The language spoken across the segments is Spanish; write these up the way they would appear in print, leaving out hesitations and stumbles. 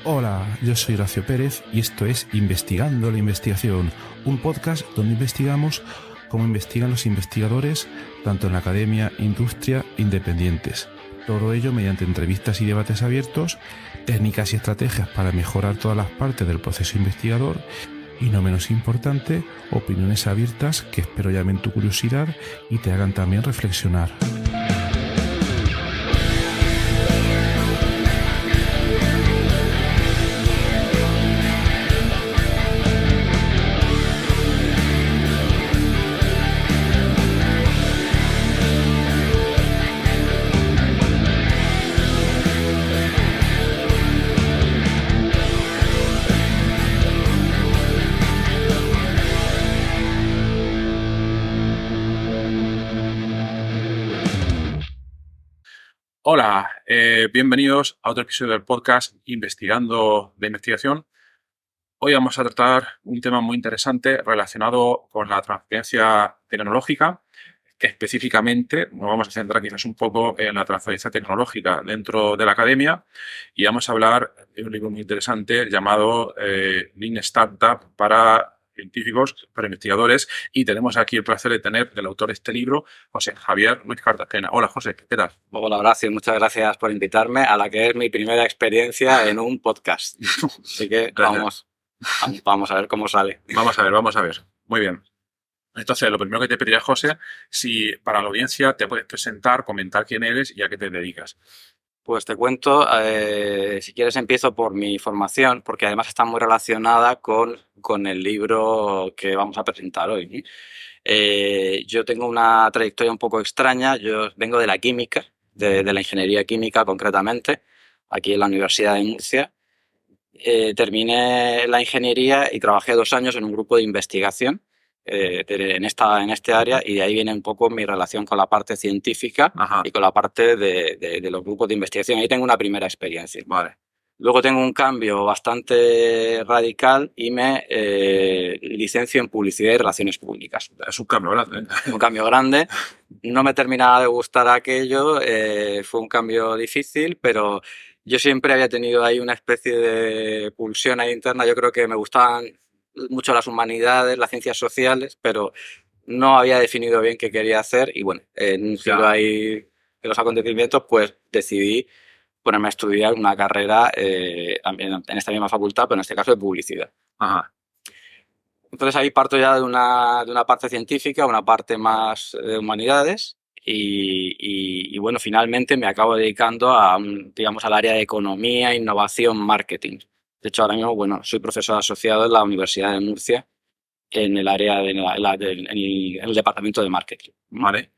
Hola, yo soy Horacio Pérez y esto es Investigando la Investigación, un podcast donde investigamos cómo investigan los investigadores tanto en la academia, industria e independientes. Todo ello mediante entrevistas y debates abiertos, técnicas y estrategias para mejorar todas las partes del proceso investigador y, no menos importante, opiniones abiertas que espero llamen tu curiosidad y te hagan también reflexionar. Hola, bienvenidos a otro episodio del podcast Investigando la Investigación. Hoy vamos a tratar un tema muy interesante relacionado con la transferencia tecnológica. Específicamente nos vamos a centrar quizás un poco en la transferencia tecnológica dentro de la academia y vamos a hablar de un libro muy interesante llamado Lean Startup para científicos, para investigadores, y tenemos aquí el placer de tener del autor de este libro, José Javier Luis Cartagena. Hola, José, ¿qué tal? Hola, Horacio, muchas gracias por invitarme a la que es mi primera experiencia en un podcast. Así que vamos a ver cómo sale. Vamos a ver. Muy bien. Entonces, lo primero que te pediría, José, si para la audiencia te puedes presentar, comentar quién eres y a qué te dedicas. Pues te cuento, si quieres empiezo por mi formación, porque además está muy relacionada con el libro que vamos a presentar hoy. Yo tengo una trayectoria un poco extraña, yo vengo de la química, de la ingeniería química concretamente, aquí en la Universidad de Murcia. Terminé la ingeniería y trabajé 2 años en un grupo de investigación en este área, y de ahí viene un poco mi relación con la parte científica. Ajá. Y con la parte de los grupos de investigación. Ahí tengo una primera experiencia. Vale. Luego tengo un cambio bastante radical y me licencio en publicidad y relaciones públicas. Es un cambio grande. Un cambio grande. No me terminaba de gustar aquello, fue un cambio difícil, pero yo siempre había tenido ahí una especie de pulsión ahí interna. Yo creo que me gustaban mucho las humanidades, las ciencias sociales, pero no había definido bien qué quería hacer, y bueno, en un giro ahí de los acontecimientos, pues decidí ponerme a estudiar una carrera en esta misma facultad, pero en este caso de publicidad. Ajá. Entonces ahí parto ya de una parte científica, una parte más de humanidades, y bueno, finalmente me acabo dedicando digamos, al área de economía, innovación, marketing. De hecho, ahora mismo, bueno, soy profesor asociado en la Universidad de Murcia en el área en el departamento de marketing. Vale.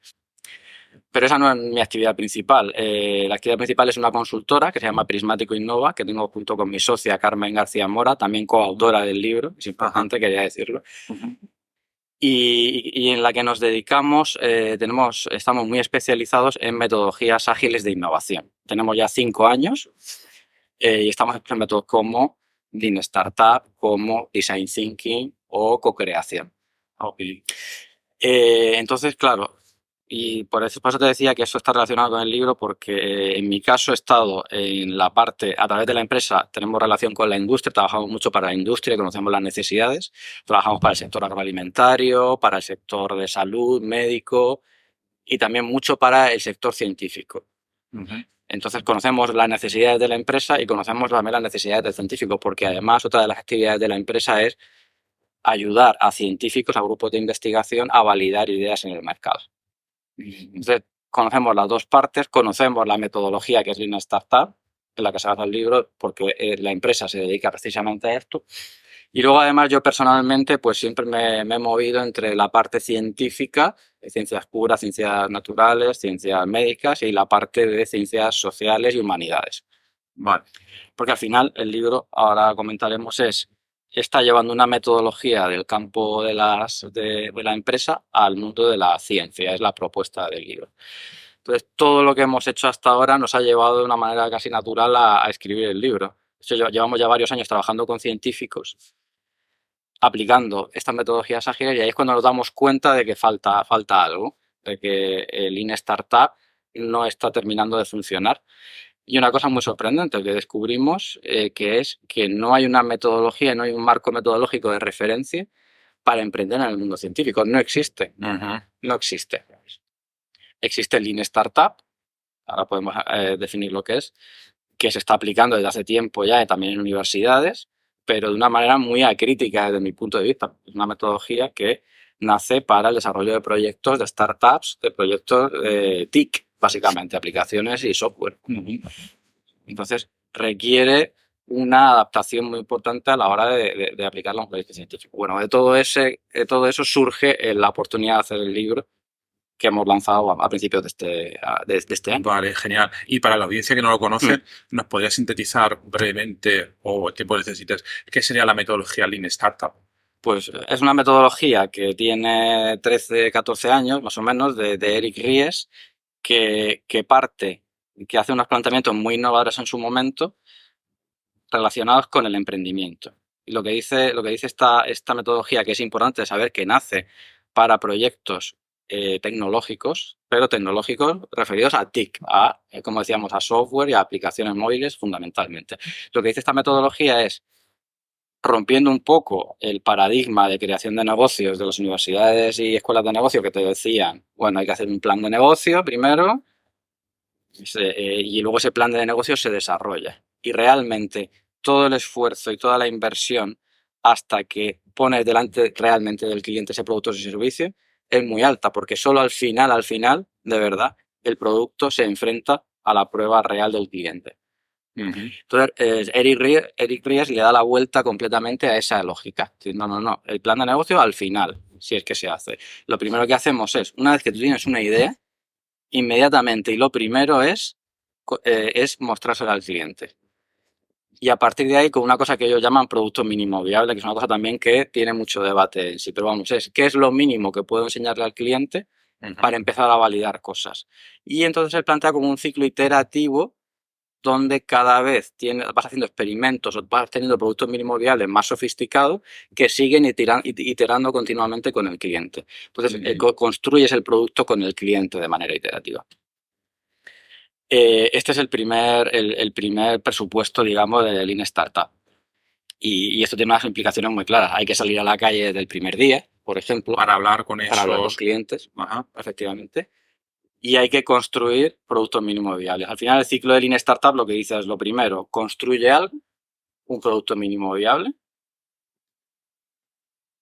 Pero esa no es mi actividad principal. La actividad principal es una consultora que se llama Prismático Innova, que tengo junto con mi socia Carmen García Mora, también coautora del libro, es importante, quería decirlo. Uh-huh. Y en la que nos dedicamos, estamos muy especializados en metodologías ágiles de innovación. Tenemos ya 5 años y estamos en métodos como Lean Startup, como Design Thinking o co-creación. Okay. Entonces, claro, y por eso te decía que eso está relacionado con el libro, porque en mi caso he estado en la parte, a través de la empresa, tenemos relación con la industria, trabajamos mucho para la industria, conocemos las necesidades, trabajamos para el sector agroalimentario, para el sector de salud, médico, y también mucho para el sector científico. Uh-huh. Entonces conocemos las necesidades de la empresa y conocemos también las necesidades del científico, porque además otra de las actividades de la empresa es ayudar a científicos, a grupos de investigación, a validar ideas en el mercado. Entonces, conocemos las dos partes, conocemos la metodología que es Lean Startup, en la que se basa el libro, porque la empresa se dedica precisamente a esto. Y luego, además, yo personalmente, pues siempre me he movido entre la parte científica, de ciencias puras, ciencias naturales, ciencias médicas, y la parte de ciencias sociales y humanidades. Vale. Porque al final el libro, ahora comentaremos, está llevando una metodología del campo de la empresa al mundo de la ciencia, es la propuesta del libro. Entonces, todo lo que hemos hecho hasta ahora nos ha llevado de una manera casi natural a escribir el libro. De hecho, llevamos ya varios años trabajando con científicos, aplicando estas metodologías ágiles, y ahí es cuando nos damos cuenta de que falta algo, de que el Lean Startup no está terminando de funcionar. Y una cosa muy sorprendente que descubrimos, que es que no hay una metodología, no hay un marco metodológico de referencia para emprender en el mundo científico. No existe. No existe. Existe el Lean Startup, ahora podemos definir lo que se está aplicando desde hace tiempo ya también en universidades, pero de una manera muy acrítica desde mi punto de vista. Es una metodología que nace para el desarrollo de proyectos de startups, de proyectos TIC, básicamente, aplicaciones y software. Entonces, requiere una adaptación muy importante a la hora de aplicarlo a un proyecto científico. Bueno, de todo eso surge la oportunidad de hacer el libro que hemos lanzado a principios de este año. Vale, genial. Y para la audiencia que no lo conoce, ¿nos podrías sintetizar brevemente o el tiempo que necesites qué sería la metodología Lean Startup? Pues es una metodología que tiene 13, 14 años, más o menos, de Eric Ries, que hace unos planteamientos muy innovadores en su momento relacionados con el emprendimiento. Y lo que dice esta metodología, que es importante saber que nace para proyectos tecnológicos, pero tecnológicos referidos a TIC, como decíamos, a software y a aplicaciones móviles fundamentalmente. Lo que dice esta metodología es, rompiendo un poco el paradigma de creación de negocios de las universidades y escuelas de negocio que te decían, bueno, hay que hacer un plan de negocio primero y luego ese plan de negocio se desarrolla. Y realmente todo el esfuerzo y toda la inversión hasta que pones delante realmente del cliente ese producto o ese servicio es muy alta, porque solo al final, de verdad, el producto se enfrenta a la prueba real del cliente. Entonces, Eric Ries le da la vuelta completamente a esa lógica. No. El plan de negocio al final, si es que se hace. Lo primero que hacemos es, una vez que tú tienes una idea, inmediatamente, y lo primero es mostrársela al cliente. Y a partir de ahí, con una cosa que ellos llaman producto mínimo viable, que es una cosa también que tiene mucho debate en sí, pero vamos, ¿qué es lo mínimo que puedo enseñarle al cliente para empezar a validar cosas? Y entonces él plantea como un ciclo iterativo donde cada vez vas haciendo experimentos o vas teniendo productos mínimos viables más sofisticados que siguen iterando continuamente con el cliente. Entonces, construyes el producto con el cliente de manera iterativa. Este es el primer presupuesto, digamos, de Lean Startup. Y esto tiene unas implicaciones muy claras. Hay que salir a la calle desde el primer día, por ejemplo. Para hablar con clientes, efectivamente. Y hay que construir productos mínimos viables. Al final, el ciclo de Lean Startup lo que dice es lo primero, construye algo, un producto mínimo viable,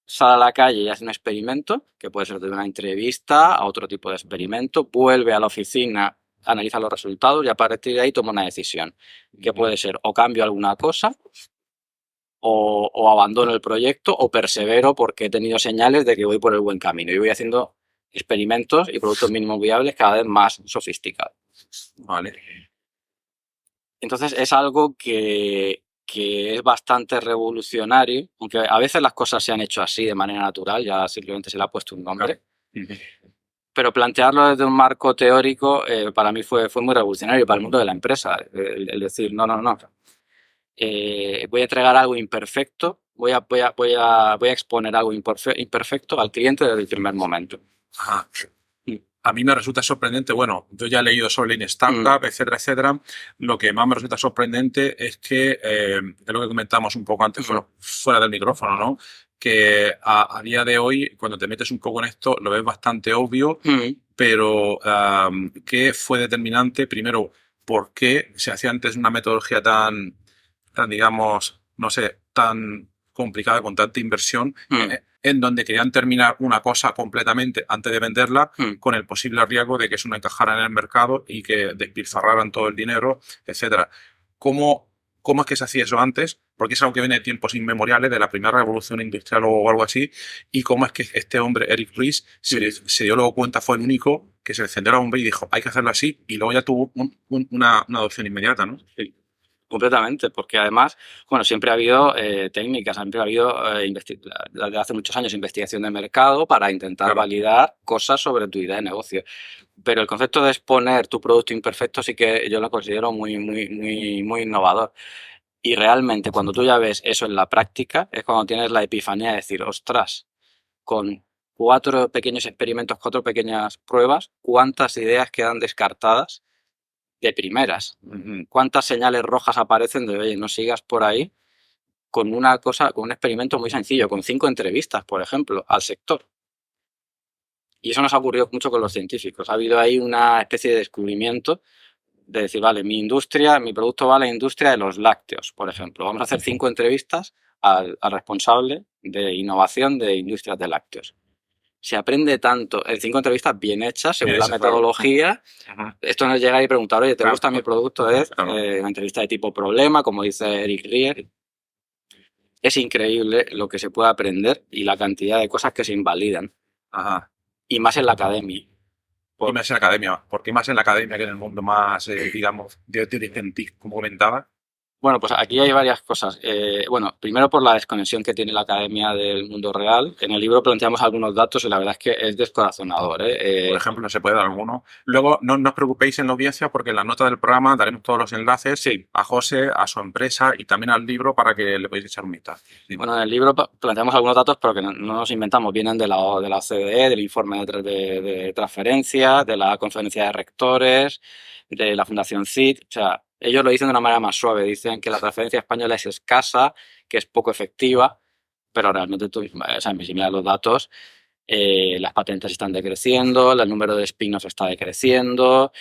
sale a la calle y hace un experimento, que puede ser de una entrevista a otro tipo de experimento, vuelve a la oficina, analiza los resultados y a partir de ahí toma una decisión, que puede ser o cambio alguna cosa, o abandono el proyecto, o persevero porque he tenido señales de que voy por el buen camino y voy haciendo experimentos y productos mínimos viables cada vez más sofisticados. Vale. Entonces es algo que es bastante revolucionario, aunque a veces las cosas se han hecho así de manera natural, ya simplemente se le ha puesto un nombre. Pero plantearlo desde un marco teórico para mí fue muy revolucionario para el mundo de la empresa. El decir, no. Voy a entregar algo imperfecto, voy a exponer algo imperfecto al cliente desde el primer momento. Ajá. A mí me resulta sorprendente, bueno, yo ya he leído sobre Lean Startup, etcétera. Lo que más me resulta sorprendente es que, es lo que comentamos un poco antes, fuera del micrófono, ¿no? Que a día de hoy, cuando te metes un poco en esto, lo ves bastante obvio, pero ¿qué fue determinante? Primero, ¿por qué se hacía antes una metodología tan digamos, no sé, tan complicada, con tanta inversión, en donde querían terminar una cosa completamente antes de venderla, con el posible riesgo de que eso no encajara en el mercado y que despilfarraran todo el dinero, etcétera? ¿Cómo es que se hacía eso antes? Porque es algo que viene de tiempos inmemoriales, de la primera revolución industrial o algo así. ¿Y cómo es que este hombre, Eric Ries, se dio luego cuenta, fue el único que se encendió la bomba y dijo, hay que hacerlo así, y luego ya tuvo una adopción inmediata, ¿no? Sí. Completamente, porque además, bueno, siempre ha habido técnicas, siempre ha habido desde hace muchos años investigación de mercado para intentar validar cosas sobre tu idea de negocio. Pero el concepto de exponer tu producto imperfecto sí que yo lo considero muy innovador. Y realmente cuando tú ya ves eso en la práctica es cuando tienes la epifanía de decir, ostras, con 4 pequeños experimentos, 4 pequeñas pruebas, ¿cuántas ideas quedan descartadas de primeras. ¿Cuántas señales rojas aparecen de, oye, no sigas por ahí? Con un experimento muy sencillo, con 5 entrevistas, por ejemplo, al sector. Y eso nos ha ocurrido mucho con los científicos. Ha habido ahí una especie de descubrimiento de decir, vale, mi producto va a la industria de los lácteos, por ejemplo. Vamos a hacer 5 entrevistas al responsable de innovación de industrias de lácteos. Se aprende tanto en 5 entrevistas bien hechas, según la metodología. Esto no es llegar y preguntar, oye, ¿te gusta mi producto? Es una entrevista de tipo problema, como dice Eric Rier. Es increíble lo que se puede aprender y la cantidad de cosas que se invalidan. Y más en la academia. Y más en la academia. ¿Por qué más en la academia que en el mundo más, digamos, de científico, como comentaba? Bueno, pues aquí hay varias cosas. Bueno, primero por la desconexión que tiene la academia del mundo real. En el libro planteamos algunos datos y la verdad es que es descorazonador. Por ejemplo, no se puede dar alguno. Luego, no os preocupéis en la audiencia porque en la nota del programa daremos todos los enlaces a José, a su empresa y también al libro para que le podáis echar un vistazo. Sí. Bueno, en el libro planteamos algunos datos, pero que no nos inventamos. Vienen de la OCDE, del informe de transferencia, de la conferencia de rectores, de la Fundación CID. O sea, ellos lo dicen de una manera más suave. Dicen que la transferencia española es escasa, que es poco efectiva, pero realmente si miras los datos, las patentes están decreciendo, el número de spin-offs está decreciendo,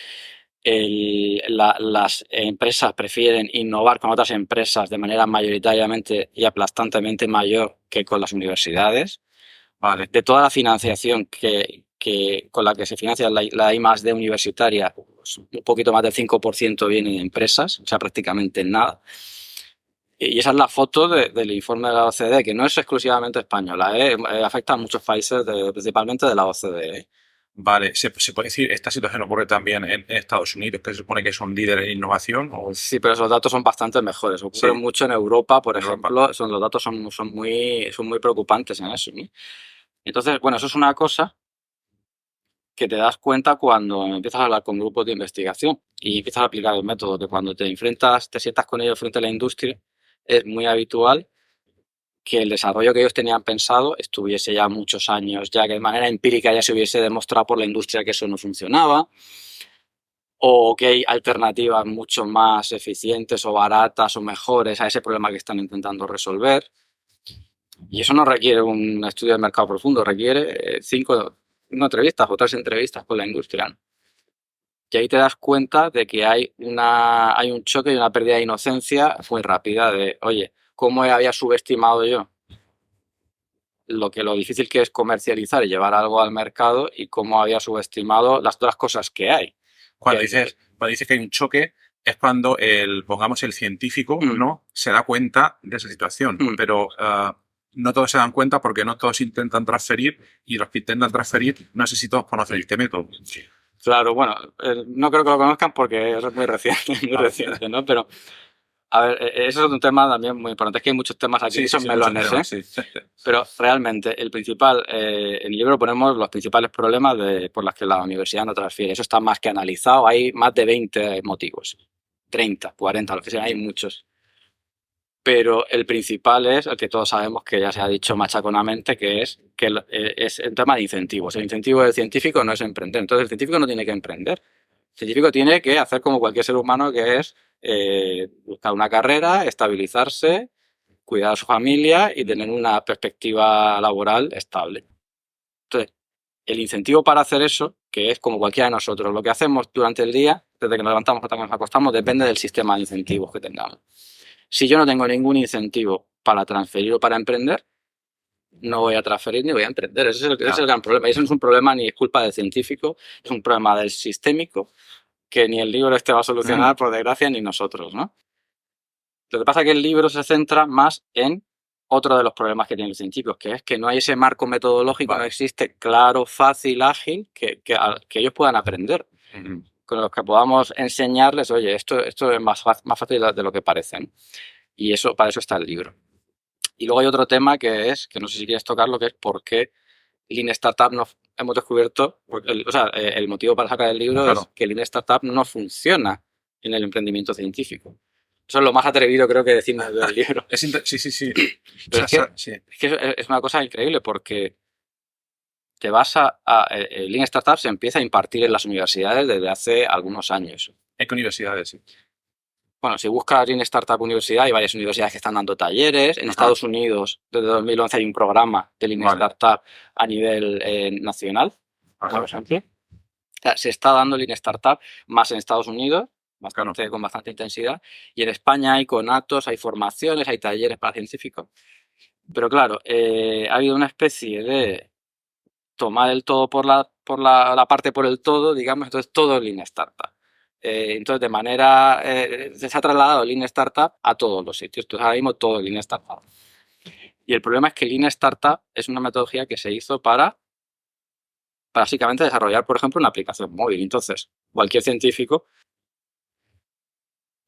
las empresas prefieren innovar con otras empresas de manera mayoritariamente y aplastantemente mayor que con las universidades. Vale. De toda la financiación con la que se financia la I+D universitaria, pues un poquito más del 5% viene de empresas, o sea, prácticamente nada. Y esa es la foto del informe de la OCDE, que no es exclusivamente española, afecta a muchos países, principalmente de la OCDE. Vale, ¿se puede decir esta situación ocurre también en Estados Unidos, que se supone que son líderes en innovación? ¿O? Sí, pero esos datos son bastante mejores. Ocurre mucho en Europa, por ejemplo. Los datos son muy preocupantes en eso, ¿no? Entonces, bueno, eso es una cosa que te das cuenta cuando empiezas a hablar con grupos de investigación y empiezas a aplicar el método, que cuando te sientas con ellos frente a la industria, es muy habitual que el desarrollo que ellos tenían pensado estuviese ya muchos años, ya que de manera empírica ya se hubiese demostrado por la industria que eso no funcionaba, o que hay alternativas mucho más eficientes o baratas o mejores a ese problema que están intentando resolver. Y eso no requiere un estudio de mercado profundo, requiere 5 entrevistas o 3 entrevistas con la industria. Y ahí te das cuenta de que hay un choque y una pérdida de inocencia muy rápida de, oye, ¿cómo había subestimado yo lo difícil que es comercializar y llevar algo al mercado y cómo había subestimado las otras cosas que hay? Cuando dices que hay un choque es cuando el científico ¿no? se da cuenta de esa situación, pero no todos se dan cuenta porque no todos intentan transferir y los que intentan transferir no sé si todos conocen este método. Claro, bueno, no creo que lo conozcan porque es muy reciente, ¿no? Pero, a ver, eso es un tema también muy importante. Es que hay muchos temas aquí, son melones, ¿eh? Sí. Pero realmente, en el libro ponemos los principales problemas por los que la universidad no transfiere. Eso está más que analizado. Hay más de 20 motivos. 30, 40, lo que sea, hay muchos. Pero el principal es el que todos sabemos que ya se ha dicho machaconamente, que es el tema de incentivos. El incentivo del científico no es emprender. Entonces, el científico no tiene que emprender. El científico tiene que hacer como cualquier ser humano, que es buscar una carrera, estabilizarse, cuidar a su familia y tener una perspectiva laboral estable. Entonces, el incentivo para hacer eso, que es como cualquiera de nosotros, lo que hacemos durante el día, desde que nos levantamos hasta que nos acostamos, depende del sistema de incentivos que tengamos. Si yo no tengo ningún incentivo para transferir o para emprender, no voy a transferir ni voy a emprender. Ese es el gran problema. Y eso no es un problema ni es culpa del científico, es un problema del sistémico que ni el libro va a solucionar, por desgracia, ni nosotros, ¿no? Lo que pasa es que el libro se centra más en otro de los problemas que tienen los científicos, que es que no hay ese marco metodológico, no existe claro, fácil, ágil, que ellos puedan aprender. Con los que podamos enseñarles, oye, esto es más fácil de lo que parece, ¿no? Y para eso está el libro. Y luego hay otro tema que no sé si quieres tocarlo, que es por qué Lean Startup no hemos descubierto, el motivo para sacar el libro es que Lean Startup no funciona en el emprendimiento científico. Eso es lo más atrevido, creo, que decimos del libro. Sí. Pero es que es una cosa increíble porque el Lean Startup se empieza a impartir en las universidades desde hace algunos años. ¿En qué universidades? Sí. Bueno, si buscas Lean Startup Universidad, hay varias universidades que están dando talleres. En Estados Unidos, desde 2011, hay un programa de Lean Startup a nivel nacional, por ejemplo. O sea, se está dando Lean Startup más en Estados Unidos, con bastante intensidad. Y en España hay conatos, hay formaciones, hay talleres para científicos. Pero claro, ha habido una especie de tomar el todo por la parte por el todo, digamos, entonces todo es Lean Startup. Entonces, de manera, se ha trasladado Lean Startup a todos los sitios. Entonces, ahora mismo todo es Lean Startup. Y el problema es que Lean Startup es una metodología que se hizo para básicamente desarrollar, por ejemplo, una aplicación móvil. Entonces, cualquier científico,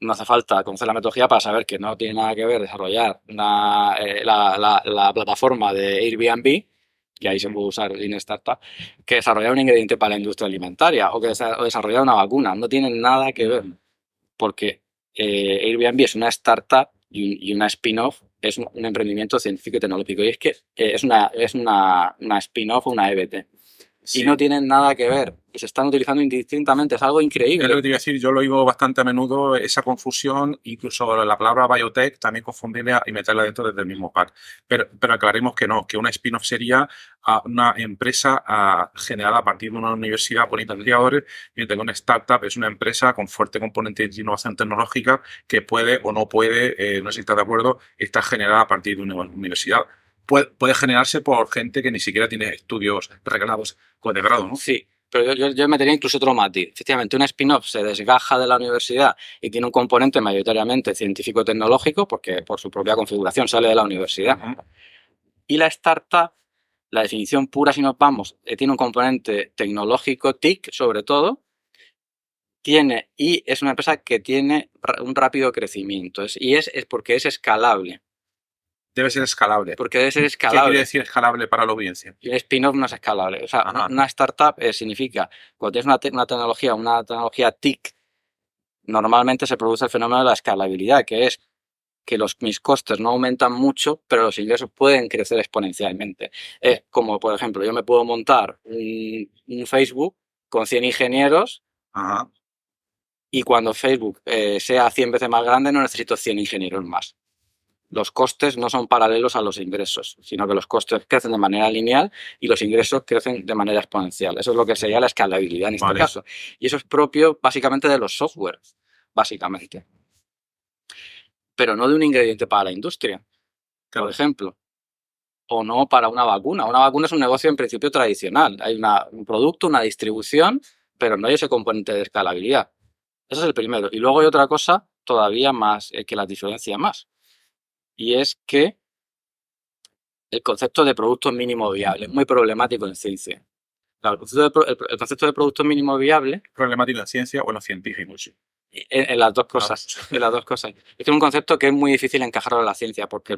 no hace falta conocer la metodología para saber que no tiene nada que ver desarrollar la plataforma de Airbnb, que ahí se puede usar Lean Startup, que desarrollar un ingrediente para la industria alimentaria o desarrollar una vacuna. No tienen nada que ver, porque Airbnb es una startup y una spin-off es un emprendimiento científico y tecnológico. Y es que es una spin-off o una EBT. Sí. Y no tienen nada que ver. Y se están utilizando indistintamente. Es algo increíble. Es lo que te iba a decir. Yo lo oigo bastante a menudo, esa confusión, incluso la palabra biotech, también confundirla y meterla dentro del mismo pack. Pero aclaremos que no, que una spin-off sería una empresa generada a partir de una universidad por investigadores, mientras que una startup es una empresa con fuerte componente de innovación tecnológica que puede o no puede, no sé si estás de acuerdo, estar generada a partir de una universidad. Puede generarse por gente que ni siquiera tiene estudios reglados con de grado, ¿no? Sí, pero yo metería incluso otro matiz. Efectivamente, una spin-off se desgaja de la universidad y tiene un componente mayoritariamente científico-tecnológico porque por su propia configuración sale de la universidad. Y la startup, la definición pura, si nos vamos, tiene un componente tecnológico, TIC sobre todo, y es una empresa que tiene un rápido crecimiento. Y es porque es escalable. Debe ser escalable. Porque debe ser escalable. ¿Qué quiere decir escalable para la audiencia? Y el spin-off no es escalable. O sea, una startup significa, cuando tienes una tecnología TIC, normalmente se produce el fenómeno de la escalabilidad, que es que mis costes no aumentan mucho, pero los ingresos pueden crecer exponencialmente. Es como, por ejemplo, yo me puedo montar un Facebook con 100 ingenieros y cuando Facebook sea 100 veces más grande no necesito 100 ingenieros más. Los costes no son paralelos a los ingresos, sino que los costes crecen de manera lineal y los ingresos crecen de manera exponencial. Eso es lo que sería la escalabilidad en este caso. Y eso es propio básicamente de los softwares, básicamente. Pero no de un ingrediente para la industria, por ejemplo. O no para una vacuna. Una vacuna es un negocio en principio tradicional. Hay un producto, una distribución, pero no hay ese componente de escalabilidad. Ese es el primero. Y luego hay otra cosa todavía más que la diferencia más. Y es que el concepto de producto mínimo viable es muy problemático en ciencia. Claro, el concepto de producto mínimo viable... ¿Problemático en ciencia o en los científicos? En las dos cosas. En las dos cosas. Es un concepto que es muy difícil encajarlo en la ciencia porque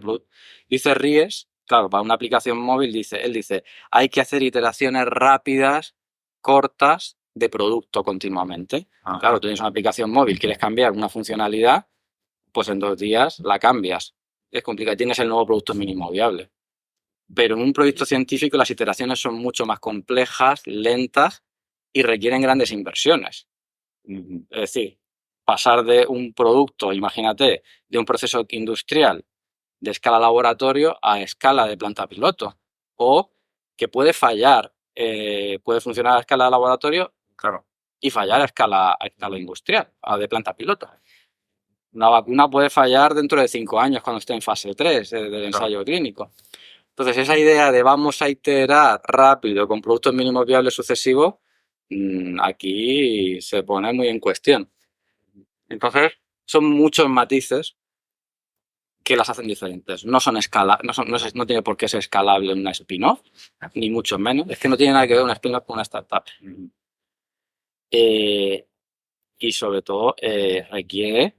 dice Ries, claro, para una aplicación móvil, él dice, hay que hacer iteraciones rápidas, cortas, de producto continuamente. Claro, tú tienes una aplicación móvil, quieres cambiar una funcionalidad, pues en 2 días la cambias. Es complicado, tienes el nuevo producto mínimo viable. Pero en un proyecto científico las iteraciones son mucho más complejas, lentas y requieren grandes inversiones. Es decir, pasar de un producto, imagínate, de un proceso industrial de escala laboratorio a escala de planta piloto. O que puede fallar, puede funcionar a escala de laboratorio y fallar a escala industrial, de planta piloto. Una vacuna puede fallar dentro de 5 años cuando esté en fase 3 del ensayo clínico. Entonces, esa idea de vamos a iterar rápido con productos mínimos viables sucesivos, aquí se pone muy en cuestión. Entonces, son muchos matices que las hacen diferentes. No no tiene por qué ser escalable una spin-off, ni mucho menos. Es que no tiene nada que ver una spin-off con una startup. Y sobre todo, requiere...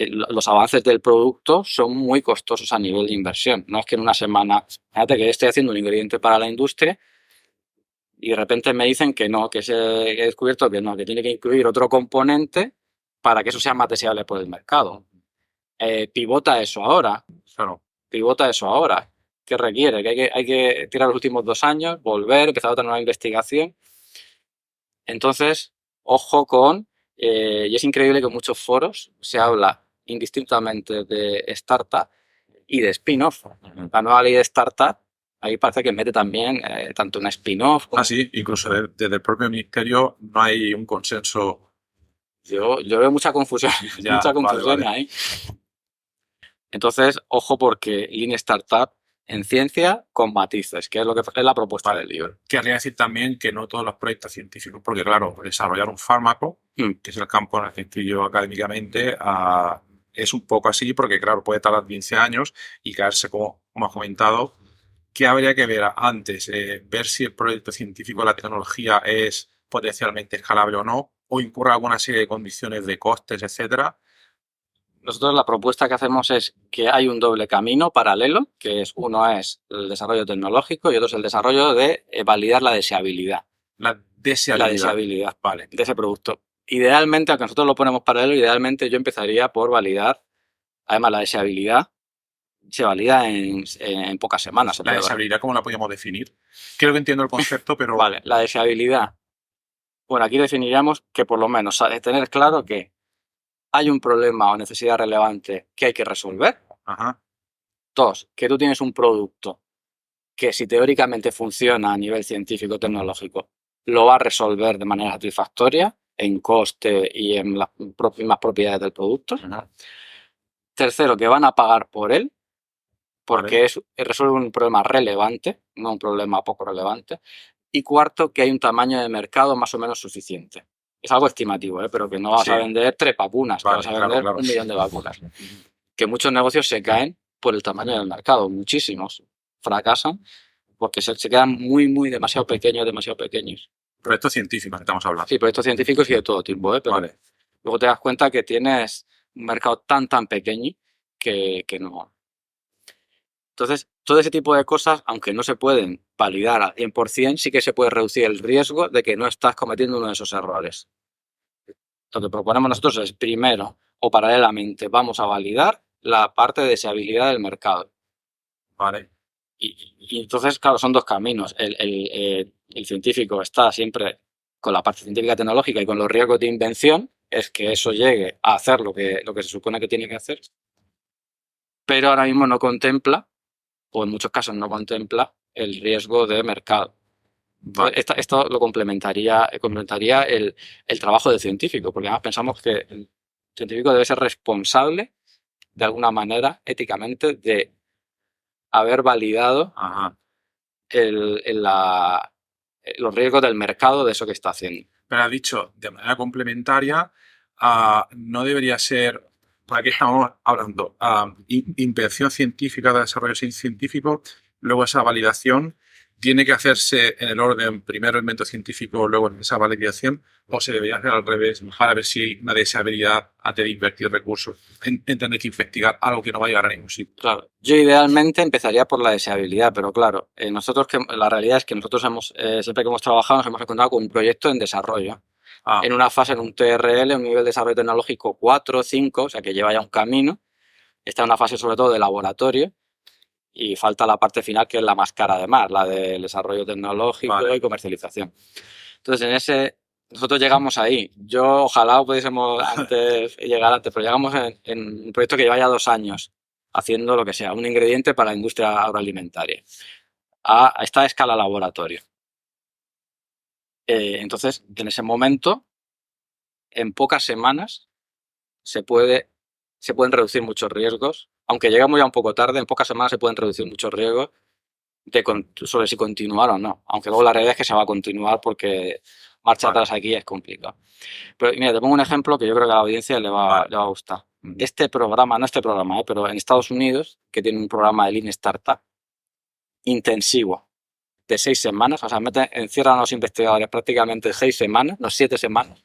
Los avances del producto son muy costosos a nivel de inversión. No es que en una semana, fíjate que estoy haciendo un ingrediente para la industria y de repente me dicen que no, que he descubierto que no, que tiene que incluir otro componente para que eso sea más deseable por el mercado. Pivota eso ahora. Pivota eso ahora. que requiere, que hay que tirar los últimos 2 años, volver, empezar otra nueva investigación. Entonces, ojo con, y es increíble que en muchos foros se habla indistintamente de startup y de spin-off. La nueva ley de startup, ahí parece que mete también tanto una spin-off como... Sí, incluso desde el propio ministerio no hay un consenso. Yo veo mucha confusión, Ya, mucha confusión vale. ahí. Entonces, ojo porque Lean Startup en ciencia con matices, que es lo que es la propuesta del libro. Querría decir también que no todos los proyectos científicos, porque claro, desarrollar un fármaco, que es el campo en el que estoy yo académicamente, es un poco así, porque claro, puede tardar 15 años y caerse, como has comentado, ¿qué habría que ver antes? Ver si el proyecto científico, la tecnología es potencialmente escalable o no, o incurre alguna serie de condiciones de costes, etcétera. Nosotros la propuesta que hacemos es que hay un doble camino paralelo, que es uno es el desarrollo tecnológico y otro es el desarrollo de validar la deseabilidad. La deseabilidad. La deseabilidad, vale, de ese producto. Idealmente, aunque nosotros lo ponemos paralelo, idealmente yo empezaría por validar, además la deseabilidad se valida en pocas semanas. La deseabilidad, ¿cómo la podríamos definir? Creo que entiendo el concepto, pero... Vale, la deseabilidad. Bueno, aquí definiríamos que por lo menos tener claro que hay un problema o necesidad relevante que hay que resolver. Ajá. 2, que tú tienes un producto que si teóricamente funciona a nivel científico-tecnológico, lo va a resolver de manera satisfactoria en coste y en las mismas propiedades del producto. Ajá. Tercero, que van a pagar por él, porque Vale. resuelve un problema relevante, no un problema poco relevante. Y cuarto, que hay un tamaño de mercado más o menos suficiente. Es algo estimativo, pero que no vas a vender 3 vacunas, que vas a vender 1 millón de vacunas. Que muchos negocios se caen por el tamaño del mercado, muchísimos fracasan porque se quedan demasiado pequeños. Proyectos científicos estamos hablando. Sí, proyectos científicos y de todo tipo, pero vale. Luego te das cuenta que tienes un mercado tan pequeño que no. Entonces, todo ese tipo de cosas, aunque no se pueden validar al 100%, sí que se puede reducir el riesgo de que no estás cometiendo uno de esos errores. Lo que proponemos nosotros es, primero o paralelamente, vamos a validar la parte de deseabilidad del mercado. Vale. Y entonces, claro, son 2 caminos. El científico está siempre con la parte científica tecnológica y con los riesgos de invención, es que eso llegue a hacer lo que se supone que tiene que hacer. Pero ahora mismo no contempla, o en muchos casos no contempla, el riesgo de mercado. Vale. Esto lo complementaría el trabajo del científico, porque además pensamos que el científico debe ser responsable, de alguna manera, éticamente, de haber validado los riesgos del mercado de eso que está haciendo. Pero has dicho, de manera complementaria, no debería ser, por aquí estamos hablando, invención científica, de desarrollo científico, luego esa validación tiene que hacerse en el orden, primero el invento científico, luego esa validación, o se debería hacer al revés, para ver si hay una deseabilidad antes de invertir recursos, en tener que investigar algo que no va a llegar a ningún sitio. Claro, yo idealmente empezaría por la deseabilidad, pero claro, la realidad es que nosotros siempre que hemos trabajado nos hemos encontrado con un proyecto en desarrollo. En una fase, en un TRL, un nivel de desarrollo tecnológico 4 o 5, o sea que lleva ya un camino. Está en una fase sobre todo de laboratorio y falta la parte final que es la más cara además, la del desarrollo tecnológico y comercialización. Entonces, nosotros llegamos ahí. Yo ojalá pudiésemos llegar antes, pero llegamos en un proyecto que lleva ya 2 años haciendo lo que sea, un ingrediente para la industria agroalimentaria a esta escala laboratorio. Entonces, en ese momento, en pocas semanas, se pueden reducir muchos riesgos. Aunque llegamos ya un poco tarde, en pocas semanas se pueden reducir muchos riesgos sobre si continuar o no. Aunque luego la realidad es que se va a continuar porque marcha atrás aquí es complicado. Pero mira, te pongo un ejemplo que yo creo que a la audiencia le va a gustar. Pero en Estados Unidos, que tiene un programa de Lean Startup intensivo de 6 semanas, o sea, encierran a los investigadores prácticamente 6 semanas, no 7 semanas,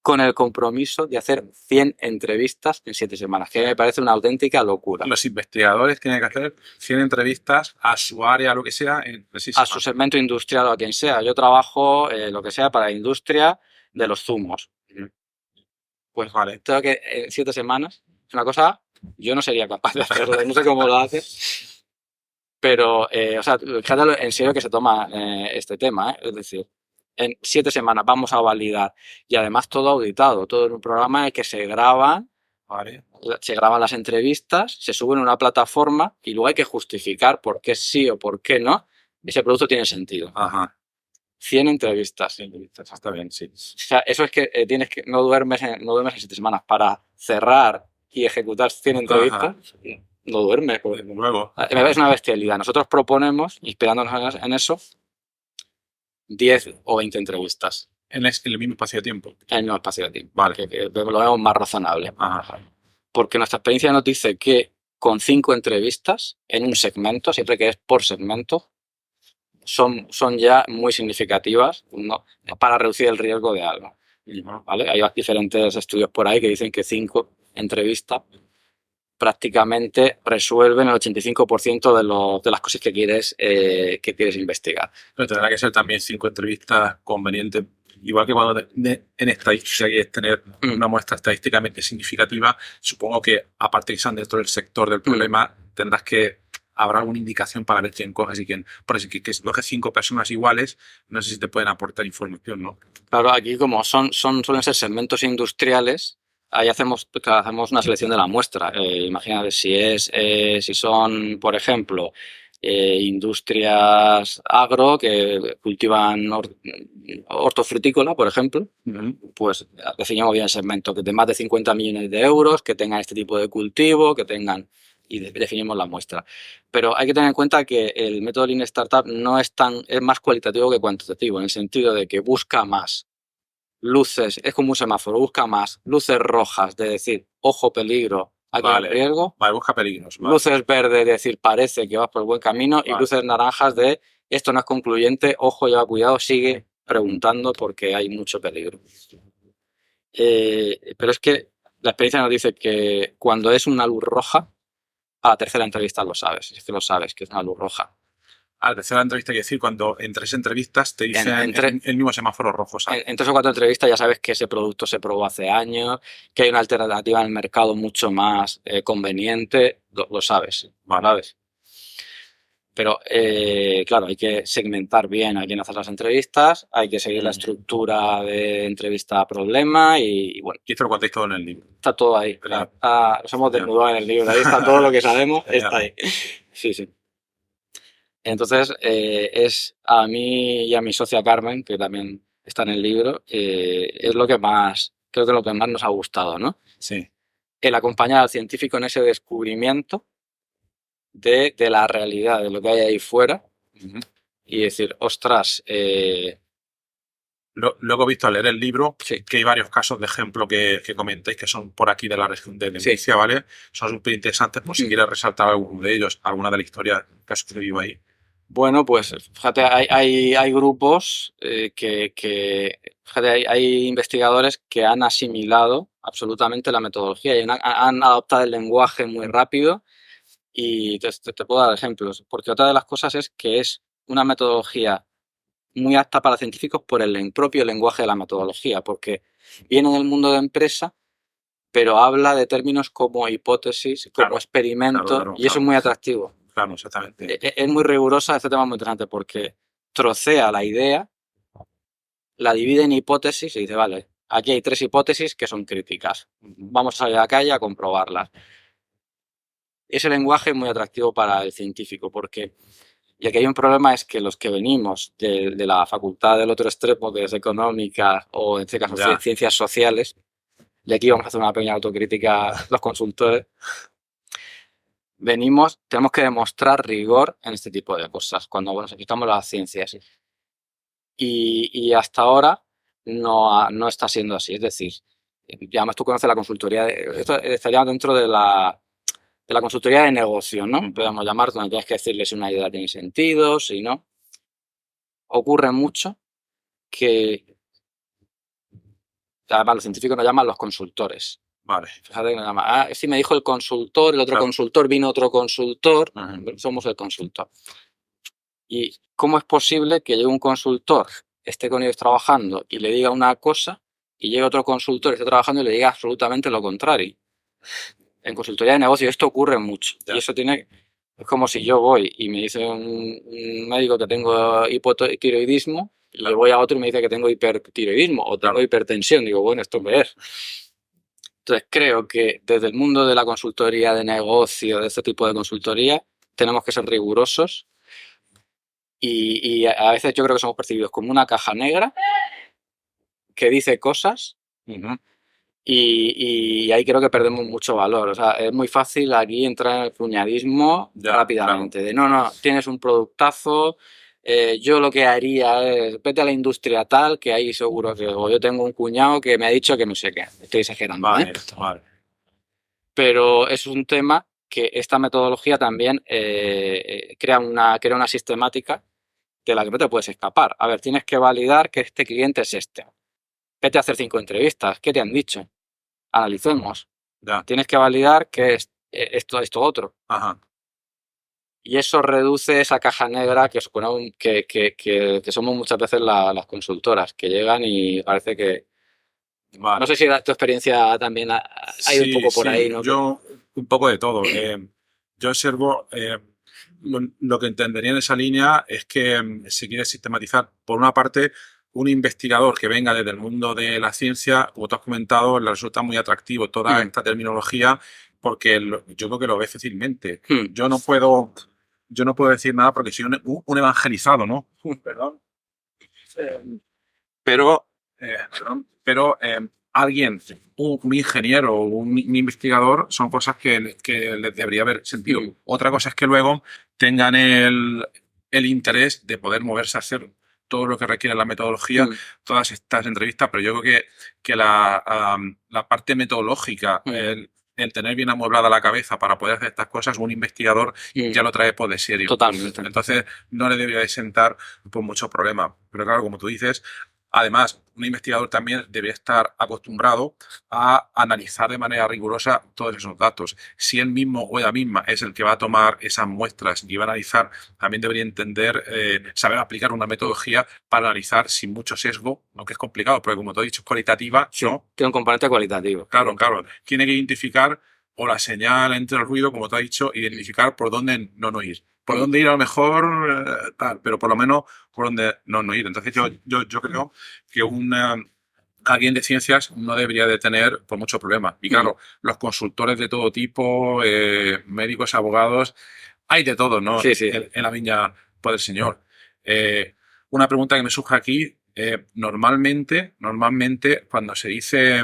con el compromiso de hacer 100 entrevistas en 7 semanas, que me parece una auténtica locura. Los investigadores tienen que hacer 100 entrevistas a su área, lo que sea, en 6 semanas. A su segmento industrial o a quien sea. Yo trabajo lo que sea para la industria de los zumos. Pues vale, tengo que en 7 semanas, es una cosa, yo no sería capaz de hacerlo, no sé cómo lo haces. Pero, o sea, fíjate en serio que se toma este tema, ¿eh? Es decir, en 7 semanas vamos a validar y además todo auditado, todo en un programa en el que se graban las entrevistas, se suben a una plataforma y luego hay que justificar por qué sí o por qué no ese producto tiene sentido. Ajá. 100 entrevistas. 100 entrevistas, está bien, sí. O sea, eso es que no duermes en 7 semanas para cerrar y ejecutar 100 entrevistas. No duermes. Pues, luego. Es una bestialidad. Nosotros proponemos, inspirándonos en eso, 10 o 20 entrevistas. En el mismo espacio de tiempo. En el mismo espacio de tiempo. Vale. Que lo vemos más razonable. Ajá. Porque nuestra experiencia nos dice que con 5 entrevistas en un segmento, siempre que es por segmento, son ya muy significativas, ¿no?, para reducir el riesgo de algo. ¿Vale? Hay diferentes estudios por ahí que dicen que 5 entrevistas prácticamente resuelven el 85% de las cosas que quieres investigar. Pero tendrá que ser también 5 entrevistas convenientes. Igual que cuando en estadística quieres tener una muestra estadísticamente significativa, supongo que aparte que sean dentro del sector del problema, tendrás que habrá alguna indicación para ver quién coges y quién. Por eso que si coges 5 personas iguales, no sé si te pueden aportar información, ¿no? Claro, aquí como suelen ser segmentos industriales, ahí hacemos una selección de la muestra. Imagínate si son, por ejemplo, industrias agro que cultivan hortofrutícola, por ejemplo, pues definimos bien el segmento, que de más de 50 millones de euros, que tengan este tipo de cultivo, que tengan, y definimos la muestra. Pero hay que tener en cuenta que el método Lean Startup es más cualitativo que cuantitativo, en el sentido de que busca más luces, es como un semáforo, busca más luces rojas, de decir, ojo, peligro, hay riesgo. Vale, busca peligros. Vale. Luces verdes, de decir, parece que vas por el buen camino. Y luces naranjas de, esto no es concluyente, ojo, lleva cuidado, sigue preguntando porque hay mucho peligro. Pero es que la experiencia nos dice que cuando es una luz roja, a la tercera entrevista lo sabes, es que lo sabes, que es una luz roja. A la tercera entrevista, quiere decir, cuando en 3 entrevistas te dicen el mismo semáforo rojo. En 3 o 4 entrevistas ya sabes que ese producto se probó hace años, que hay una alternativa en el mercado mucho más conveniente, lo sabes, ¿sabes? Pero, claro, hay que segmentar bien a quién hacer las entrevistas, hay que seguir la estructura de entrevista a problema y bueno. Y esto lo contáis todo en el libro. Está todo ahí. Nos hemos desnudado en el libro, ahí está todo lo que sabemos, está ahí. Sí, sí. Entonces, es a mí y a mi socia Carmen, que también está en el libro, es lo que más, creo que lo que más nos ha gustado, ¿no? Sí. El acompañar al científico en ese descubrimiento de la realidad, de lo que hay ahí fuera, y decir, ostras... Luego he visto al leer el libro sí, que hay varios casos de ejemplo que comentáis que son por aquí de la región de Murcia, ¿vale? Son súper interesantes, por si quieres resaltar alguno de ellos, alguna de la historia que has escrito ahí. Bueno, pues fíjate, hay grupos fíjate, hay investigadores que han asimilado absolutamente la metodología y han adoptado el lenguaje muy rápido y te puedo dar ejemplos, porque otra de las cosas es que es una metodología muy apta para científicos por el propio lenguaje de la metodología, porque viene del mundo de empresa, pero habla de términos como hipótesis, como experimento, y eso es muy atractivo. Claro, exactamente. Es muy rigurosa, este tema es muy interesante porque trocea la idea, la divide en hipótesis y dice, vale, aquí hay 3 hipótesis que son críticas. Vamos a salir a la calle a comprobarlas. Ese lenguaje es muy atractivo para el científico porque, y aquí hay un problema, es que los que venimos de la facultad del otro extremo, que es económica o en este caso ciencias sociales, y aquí vamos a hacer una pequeña autocrítica los consultores, tenemos que demostrar rigor en este tipo de cosas cuando nos aplicamos las ciencias. Y hasta ahora no está siendo así. Es decir, ya además tú conoces la consultoría, esto estaría dentro de la consultoría de negocio, ¿no? Podemos llamar donde tienes que decirle si una idea tiene sentido, si no. Ocurre mucho que además los científicos nos llaman los consultores. Vale. Fíjate que nos llama, sí me dijo el consultor, el otro consultor, vino otro consultor, somos el consultor. ¿Y cómo es posible que llegue un consultor, esté con ellos trabajando y le diga una cosa y llegue otro consultor, esté trabajando y le diga absolutamente lo contrario? En consultoría de negocio esto ocurre mucho y eso tiene Es como si yo voy y me dice un médico que tengo hipotiroidismo, y le voy a otro y me dice que tengo hipertiroidismo o tengo hipertensión. Digo, bueno, ¿esto qué es? Entonces creo que desde el mundo de la consultoría de negocio, de este tipo de consultoría, tenemos que ser rigurosos y a veces yo creo que somos percibidos como una caja negra que dice cosas. Y ahí creo que perdemos mucho valor. O sea, es muy fácil aquí entrar en el cuñadismo rápidamente. Claro. De no, tienes un productazo. Yo lo que haría es vete a la industria tal, que ahí seguro que. O yo tengo un cuñado que me ha dicho que no sé qué. Estoy exagerando, Vale. Pero es un tema que esta metodología también crea una sistemática de la que no te puedes escapar. A ver, tienes que validar que este cliente es este. Vete a hacer 5 entrevistas. ¿Qué te han dicho? Analicemos. Ya. Tienes que validar que es esto otro. Ajá. Y eso reduce esa caja negra que somos muchas veces las consultoras, que llegan y parece que... Vale. No sé si tu experiencia también ha ido un poco por ahí, ¿no? Yo un poco de todo. Yo observo, lo que entendería en esa línea es que se quiere sistematizar, por una parte, un investigador que venga desde el mundo de la ciencia, como tú has comentado, le resulta muy atractivo toda esta terminología porque yo creo que lo ve fácilmente. Yo no puedo decir nada porque soy un evangelizado, ¿no? Perdón. Pero alguien, un ingeniero o un investigador, son cosas que les debería haber sentido. Otra cosa es que luego tengan el interés de poder moverse a hacer todo lo que requiere la metodología, todas estas entrevistas, pero yo creo que la parte metodológica, el tener bien amueblada la cabeza para poder hacer estas cosas, un investigador ya lo trae por de serio. Totalmente. Entonces, no le debería de sentar por muchos problemas. Pero claro, como tú dices, además, un investigador también debe estar acostumbrado a analizar de manera rigurosa todos esos datos. Si él mismo o ella misma es el que va a tomar esas muestras y va a analizar, también debería entender, saber aplicar una metodología para analizar sin mucho sesgo, aunque es complicado, porque como te he dicho, es cualitativa, Sí, ¿no? tiene un componente cualitativo. Claro. Tiene que identificar o la señal entre el ruido, como te he dicho, identificar por dónde no ir. Por dónde ir a lo mejor, tal, pero por lo menos por dónde no ir. Entonces yo creo que alguien de ciencias no debería de tener por mucho problema. Y claro, los consultores de todo tipo, médicos, abogados, hay de todo, ¿no? Sí. En la viña del Señor. Una pregunta que me surge aquí, normalmente cuando se dice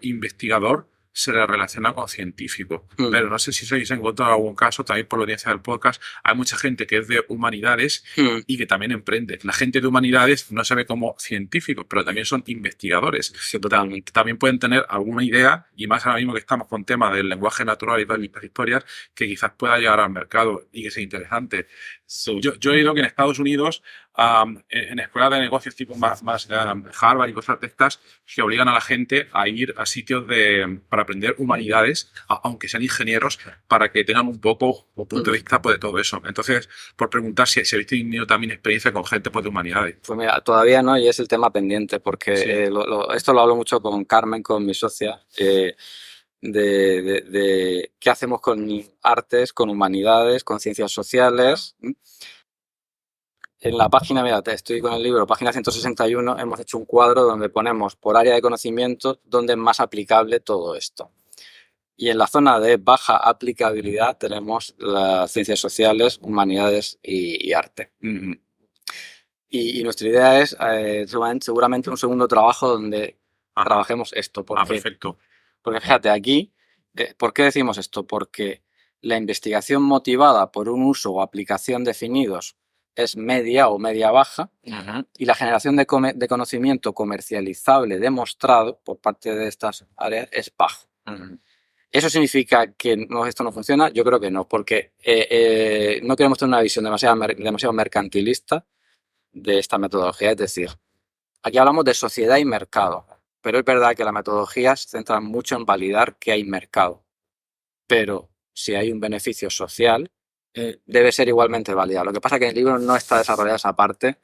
investigador, se le relaciona con científico. Pero no sé si se habéis encontrado algún caso, también por la audiencia del podcast, hay mucha gente que es de humanidades y que también emprende. La gente de humanidades no se ve como científicos, pero también son investigadores. Sí, totalmente. También pueden tener alguna idea, y más ahora mismo que estamos con temas del lenguaje natural y todas estas historias, que quizás pueda llegar al mercado y que sea interesante. Yo he oído que en Estados Unidos, en escuelas de negocios tipo más Harvard y cosas de estas, que obligan a la gente a ir a sitios para aprender humanidades, aunque sean ingenieros, para que tengan un poco un punto de vista pues, de todo eso. Entonces, por preguntar si habéis tenido también experiencia con gente pues, de humanidades. Pues mira, todavía no, y es el tema pendiente, porque Sí. Esto lo hablo mucho con Carmen, con mi socia, de qué hacemos con artes, con humanidades, con ciencias sociales. En la página, mira, estoy con el libro, página 161, hemos hecho un cuadro donde ponemos por área de conocimiento dónde es más aplicable todo esto. Y en la zona de baja aplicabilidad tenemos las ciencias sociales, humanidades y arte. Y nuestra idea es seguramente un segundo trabajo donde trabajemos esto. Perfecto. Porque fíjate, aquí, ¿por qué decimos esto? Porque la investigación motivada por un uso o aplicación definidos es media o media baja y la generación de conocimiento comercializable demostrado por parte de estas áreas es bajo. ¿Eso significa que esto no funciona? Yo creo que no, porque no queremos tener una visión demasiado mercantilista de esta metodología. Es decir, aquí hablamos de sociedad y mercado, pero es verdad que la metodología se centra mucho en validar que hay mercado. Pero si hay un beneficio social, debe ser igualmente válida. Lo que pasa es que en el libro no está desarrollada esa parte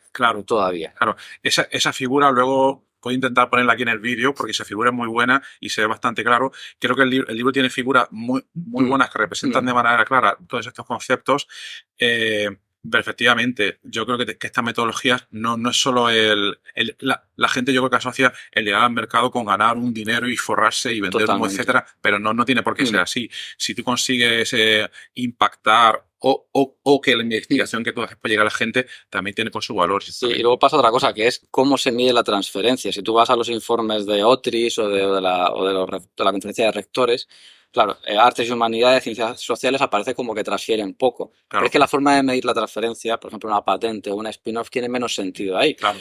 todavía. Claro, esa figura luego puedo intentar ponerla aquí en el vídeo porque esa figura es muy buena y se ve bastante claro. Creo que el libro tiene figuras muy buenas que representan de manera clara todos estos conceptos. Pero efectivamente, yo creo que estas metodologías no es solo la gente, yo creo que asocia el llegar al mercado con ganar un dinero y forrarse y vender humo, etcétera, pero no tiene por qué ser así. Si tú consigues impactar o que la investigación que tú haces puede llegar a la gente, también tiene por su valor. Sí, y luego pasa otra cosa, que es cómo se mide la transferencia. Si tú vas a los informes de OTRIS o de la conferencia de rectores, claro, artes y humanidades, ciencias sociales aparece como que transfieren poco. Claro. Pero es que la forma de medir la transferencia, por ejemplo, una patente o una spin-off, tiene menos sentido ahí. Claro.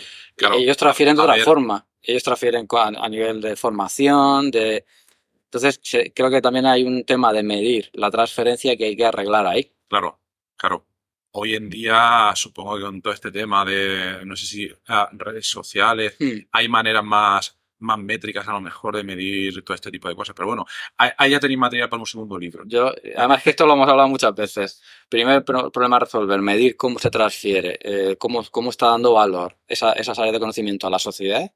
Ellos transfieren de otra forma. Ellos transfieren a nivel de formación, Entonces, creo que también hay un tema de medir la transferencia que hay que arreglar ahí. Claro. Hoy en día, supongo que con todo este tema de, no sé si redes sociales, hay maneras más métricas a lo mejor de medir todo este tipo de cosas. Pero bueno, ahí ya tenéis material para un segundo libro. Además que esto lo hemos hablado muchas veces. Primer problema a resolver, medir cómo se transfiere, cómo está dando valor esas áreas de conocimiento a la sociedad.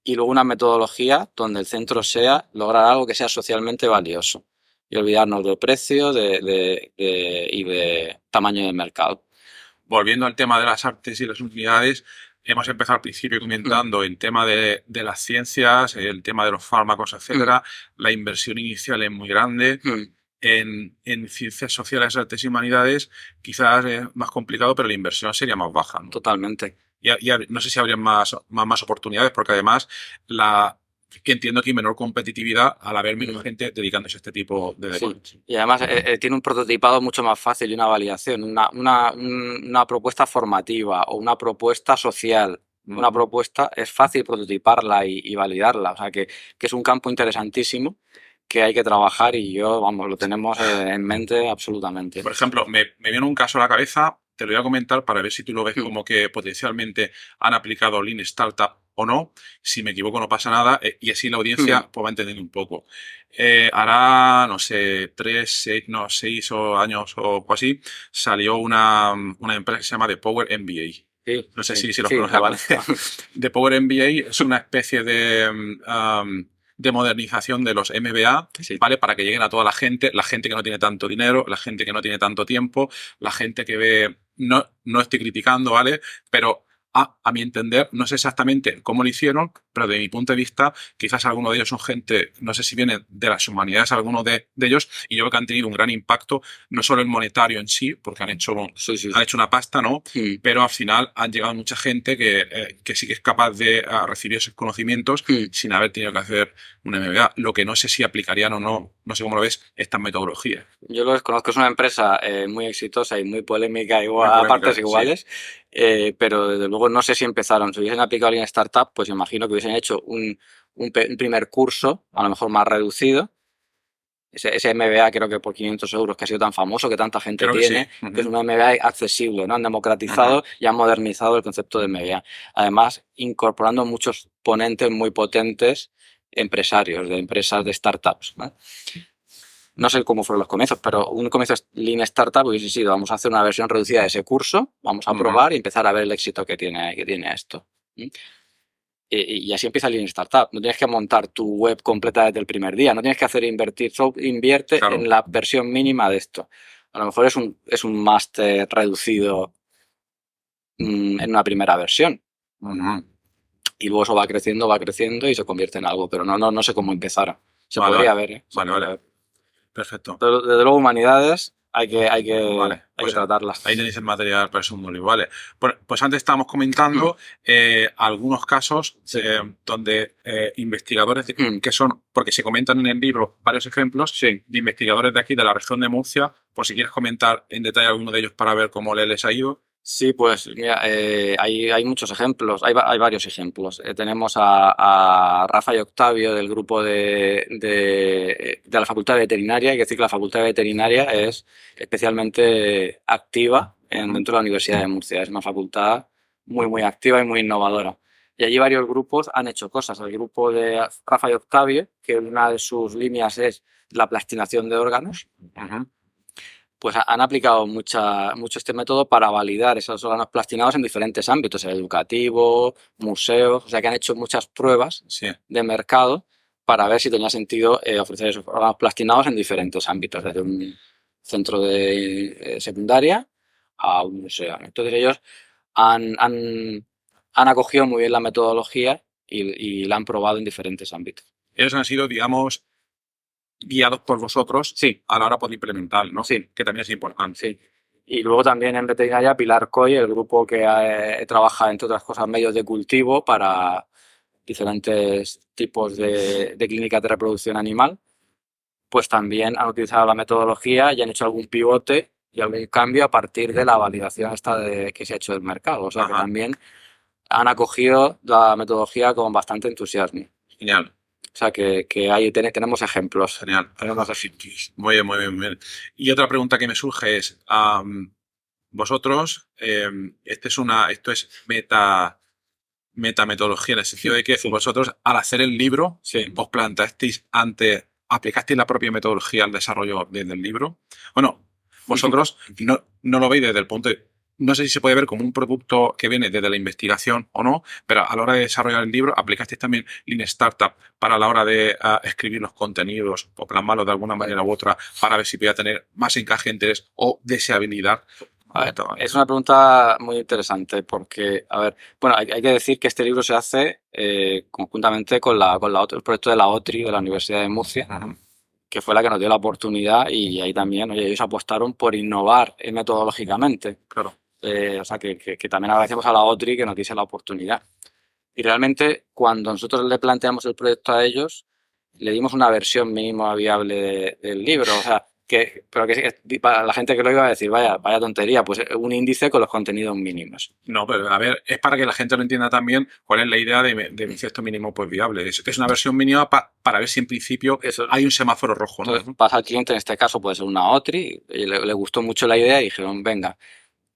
Y luego una metodología donde el centro sea lograr algo que sea socialmente valioso y olvidarnos de precio y de tamaño de mercado. Volviendo al tema de las artes y las unidades, hemos empezado al principio comentando el tema de las ciencias, el tema de los fármacos, etcétera. La inversión inicial es muy grande. En ciencias sociales, artes y humanidades quizás es más complicado, pero la inversión sería más baja, ¿no? Totalmente. Y no sé si habría más oportunidades, porque además entiendo que hay menor competitividad al haber menos gente dedicándose a este tipo de deportes. Sí. Y además tiene un prototipado mucho más fácil y una validación, una propuesta formativa o una propuesta social. Una propuesta es fácil prototiparla y validarla. O sea que es un campo interesantísimo que hay que trabajar y lo tenemos en mente absolutamente. Por ejemplo, me viene un caso a la cabeza, te lo voy a comentar para ver si tú lo ves como que potencialmente han aplicado Lean Startup o no. Si me equivoco no pasa nada y así la audiencia pues va entendiendo un poco. Hará, no sé, 6 años o algo así, salió una empresa que se llama The Power MBA. Sí, no sé si los conoces, ¿vale? The Power MBA es una especie de modernización de los MBA, ¿vale? Para que lleguen a toda la gente que no tiene tanto dinero, la gente que no tiene tanto tiempo, la gente que ve, no estoy criticando, ¿vale? Pero a mi entender, no sé exactamente cómo lo hicieron, pero de mi punto de vista, quizás algunos de ellos son gente, no sé si vienen de las humanidades, algunos de ellos, y yo creo que han tenido un gran impacto, no solo el monetario en sí, porque han hecho una pasta, ¿no? Pero al final han llegado mucha gente que sí que es capaz de recibir esos conocimientos sin haber tenido que hacer un MBA. Lo que no sé si aplicarían o no sé cómo lo ves, estas metodologías. Yo lo desconozco, es una empresa muy exitosa y muy polémica, a partes iguales. Sí. Pero desde luego no sé si empezaron, si hubiesen aplicado en startup, pues imagino que hubiesen hecho un primer curso, a lo mejor más reducido. Ese MBA creo que por 500 euros, que ha sido tan famoso, que tanta gente tiene, que es un MBA accesible, ¿no? Han democratizado y han modernizado el concepto de MBA. Además, incorporando muchos ponentes muy potentes empresarios, de empresas de startups, ¿no? No sé cómo fueron los comienzos, pero un comienzo Lean Startup hubiese sido, vamos a hacer una versión reducida de ese curso, vamos a probar y empezar a ver el éxito que tiene esto. Y así empieza Lean Startup. No tienes que montar tu web completa desde el primer día, no tienes que hacer invierte en la versión mínima de esto. A lo mejor es un máster reducido en una primera versión. Y luego eso va creciendo y se convierte en algo, pero no sé cómo empezar. Se podría ver, ¿eh? Vale. Perfecto. Pero desde luego humanidades hay que tratarlas. Ahí tenéis el material para el segundo libro. Vale. Pues antes estábamos comentando algunos casos donde investigadores que son, porque se comentan en el libro varios ejemplos de investigadores de aquí, de la región de Murcia, por si quieres comentar en detalle alguno de ellos para ver cómo les ha ido. Sí, pues mira, hay muchos ejemplos, hay varios ejemplos. Tenemos a Rafa y Octavio del grupo de la Facultad de Veterinaria. Hay que decir que la Facultad de Veterinaria es especialmente activa dentro de la Universidad de Murcia. Es una facultad muy activa y muy innovadora. Y allí varios grupos han hecho cosas. El grupo de Rafa y Octavio, que una de sus líneas es la plastinación de órganos. pues han aplicado mucho este método para validar esos órganos plastinados en diferentes ámbitos, educativo, museos, o sea que han hecho muchas pruebas Sí. de mercado para ver si tenía sentido ofrecer esos órganos plastinados en diferentes ámbitos, desde un centro de secundaria a un museo. Entonces ellos han acogido muy bien la metodología y la han probado en diferentes ámbitos. Ellos han sido, digamos, guiados por vosotros Sí. a la hora de implementar, ¿no? Sí. Que también es importante. Sí. Y luego también en veterinaria Pilar Coy, el grupo que trabaja, entre otras cosas, medios de cultivo para diferentes tipos de clínicas de reproducción animal, pues también han utilizado la metodología y han hecho algún pivote y algún cambio a partir de la validación que se ha hecho del mercado. O sea que también han acogido la metodología con bastante entusiasmo. Genial. O sea que ahí tenemos ejemplos. Genial. Muy bien, muy bien, muy bien. Y otra pregunta que me surge es, vosotros, esto es metametodología, en el sentido de que vosotros, al hacer el libro, os planteasteis aplicasteis la propia metodología al desarrollo del libro. Bueno, vosotros no lo veis desde el punto de... No sé si se puede ver como un producto que viene desde la investigación o no, pero a la hora de desarrollar el libro aplicasteis también Lean Startup para la hora de escribir los contenidos o plasmarlos de alguna manera u otra para ver si podía tener más encaje, interés o deseabilidad. A ver, es una pregunta muy interesante porque, a ver, bueno, hay que decir que este libro se hace conjuntamente con el proyecto de la OTRI de la Universidad de Murcia, que fue la que nos dio la oportunidad y ahí también, oye, ellos apostaron por innovar metodológicamente. Claro. O sea, que también agradecemos a la OTRI que nos diese la oportunidad. Y realmente, cuando nosotros le planteamos el proyecto a ellos, le dimos una versión mínima viable del libro. O sea, pero que para la gente que lo iba a decir, vaya tontería, pues un índice con los contenidos mínimos. No, pero a ver, es para que la gente lo entienda también cuál es la idea de un cierto mínimo pues viable. Es una versión mínima para ver si en principio hay un semáforo rojo, ¿no? Entonces, pasa al cliente, en este caso puede ser una OTRI, y le gustó mucho la idea y dijeron, venga,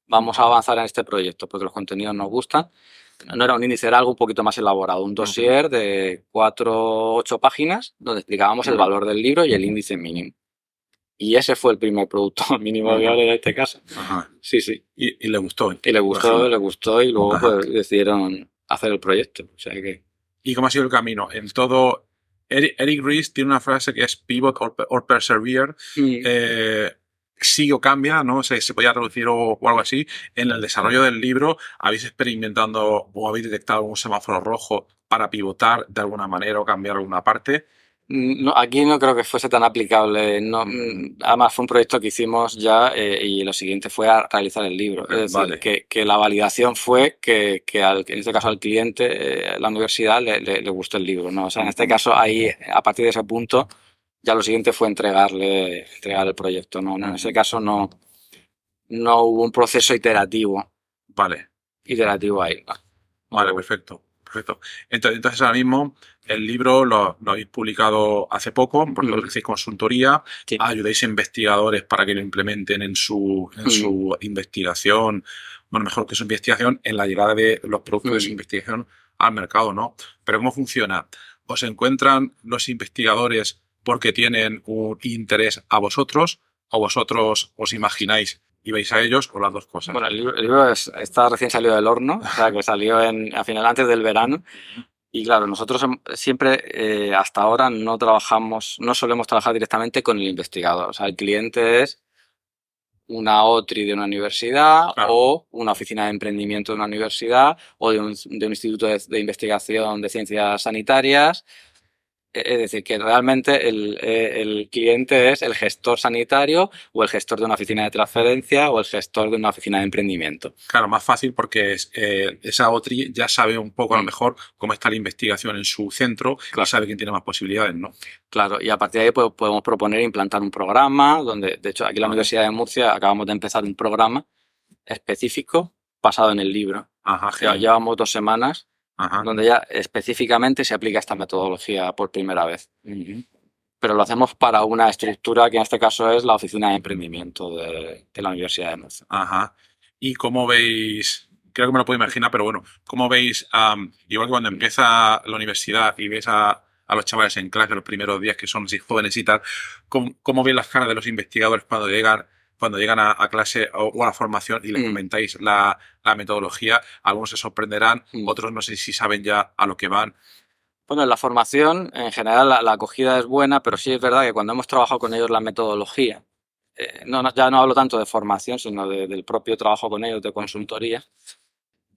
vamos a avanzar en este proyecto porque los contenidos nos gustan. No era un índice, era algo un poquito más elaborado, un dossier de 4 o 8 páginas donde explicábamos el valor del libro y el índice mínimo. Y ese fue el primer producto mínimo viable en este caso. Sí. Y le gustó. Y le gustó y luego pues, decidieron hacer el proyecto. O sea que... ¿Y cómo ha sido el camino? En todo, Eric Ries tiene una frase que es pivot or persevere. Sigue o cambia, ¿no? Se podía traducir o algo así. En el desarrollo del libro, ¿habéis experimentado o habéis detectado algún semáforo rojo para pivotar de alguna manera o cambiar alguna parte? No, aquí no creo que fuese tan aplicable. No, además, fue un proyecto que hicimos ya y lo siguiente fue a realizar el libro. Es decir, que la validación fue que en este caso al cliente, la universidad, le gustó el libro, ¿no? O sea, en este caso, ahí, a partir de ese punto, ya lo siguiente fue entregar el proyecto, ¿no? En ese caso no hubo un proceso iterativo. Iterativo ahí. Vale, perfecto. Entonces ahora mismo el libro lo habéis publicado hace poco, porque lo hacéis consultoría, ayudáis a investigadores para que lo implementen en su investigación, bueno, mejor que su investigación, en la llegada de los productos de su investigación al mercado, ¿no? Pero ¿cómo funciona? ¿Os encuentran los investigadores porque tienen un interés a vosotros o vosotros os imagináis y veis a ellos o las dos cosas? Bueno, el libro está recién salido del horno, o sea, que salió antes del verano. Y claro, nosotros siempre, hasta ahora, no solemos trabajar directamente con el investigador. O sea, el cliente es una OTRI de una universidad o una oficina de emprendimiento de una universidad o de un instituto de investigación de ciencias sanitarias. Es decir, que realmente el cliente es el gestor sanitario o el gestor de una oficina de transferencia o el gestor de una oficina de emprendimiento. Claro, más fácil porque esa OTRI ya sabe un poco a lo mejor cómo está la investigación en su centro y sabe quién tiene más posibilidades, ¿no? Claro, y a partir de ahí pues, podemos proponer implantar un programa donde, de hecho, aquí en la Universidad de Murcia acabamos de empezar un programa específico basado en el libro. Llevamos 2 semanas. Donde ya específicamente se aplica esta metodología por primera vez. Pero lo hacemos para una estructura que en este caso es la Oficina de Emprendimiento de la Universidad de Murcia. ¿Y cómo veis? Creo que me lo puedo imaginar, pero bueno, ¿cómo veis? Igual que cuando empieza la universidad y ves a los chavales en clase los primeros días que son así jóvenes y tal, ¿cómo veis las caras de los investigadores cuando llegan cuando llegan a clase o a la formación y les comentáis la metodología, algunos se sorprenderán, otros no sé si saben ya a lo que van. Bueno, en la formación, en general, la acogida es buena, pero sí es verdad que cuando hemos trabajado con ellos la metodología, ya no hablo tanto de formación, sino del propio trabajo con ellos, de consultoría,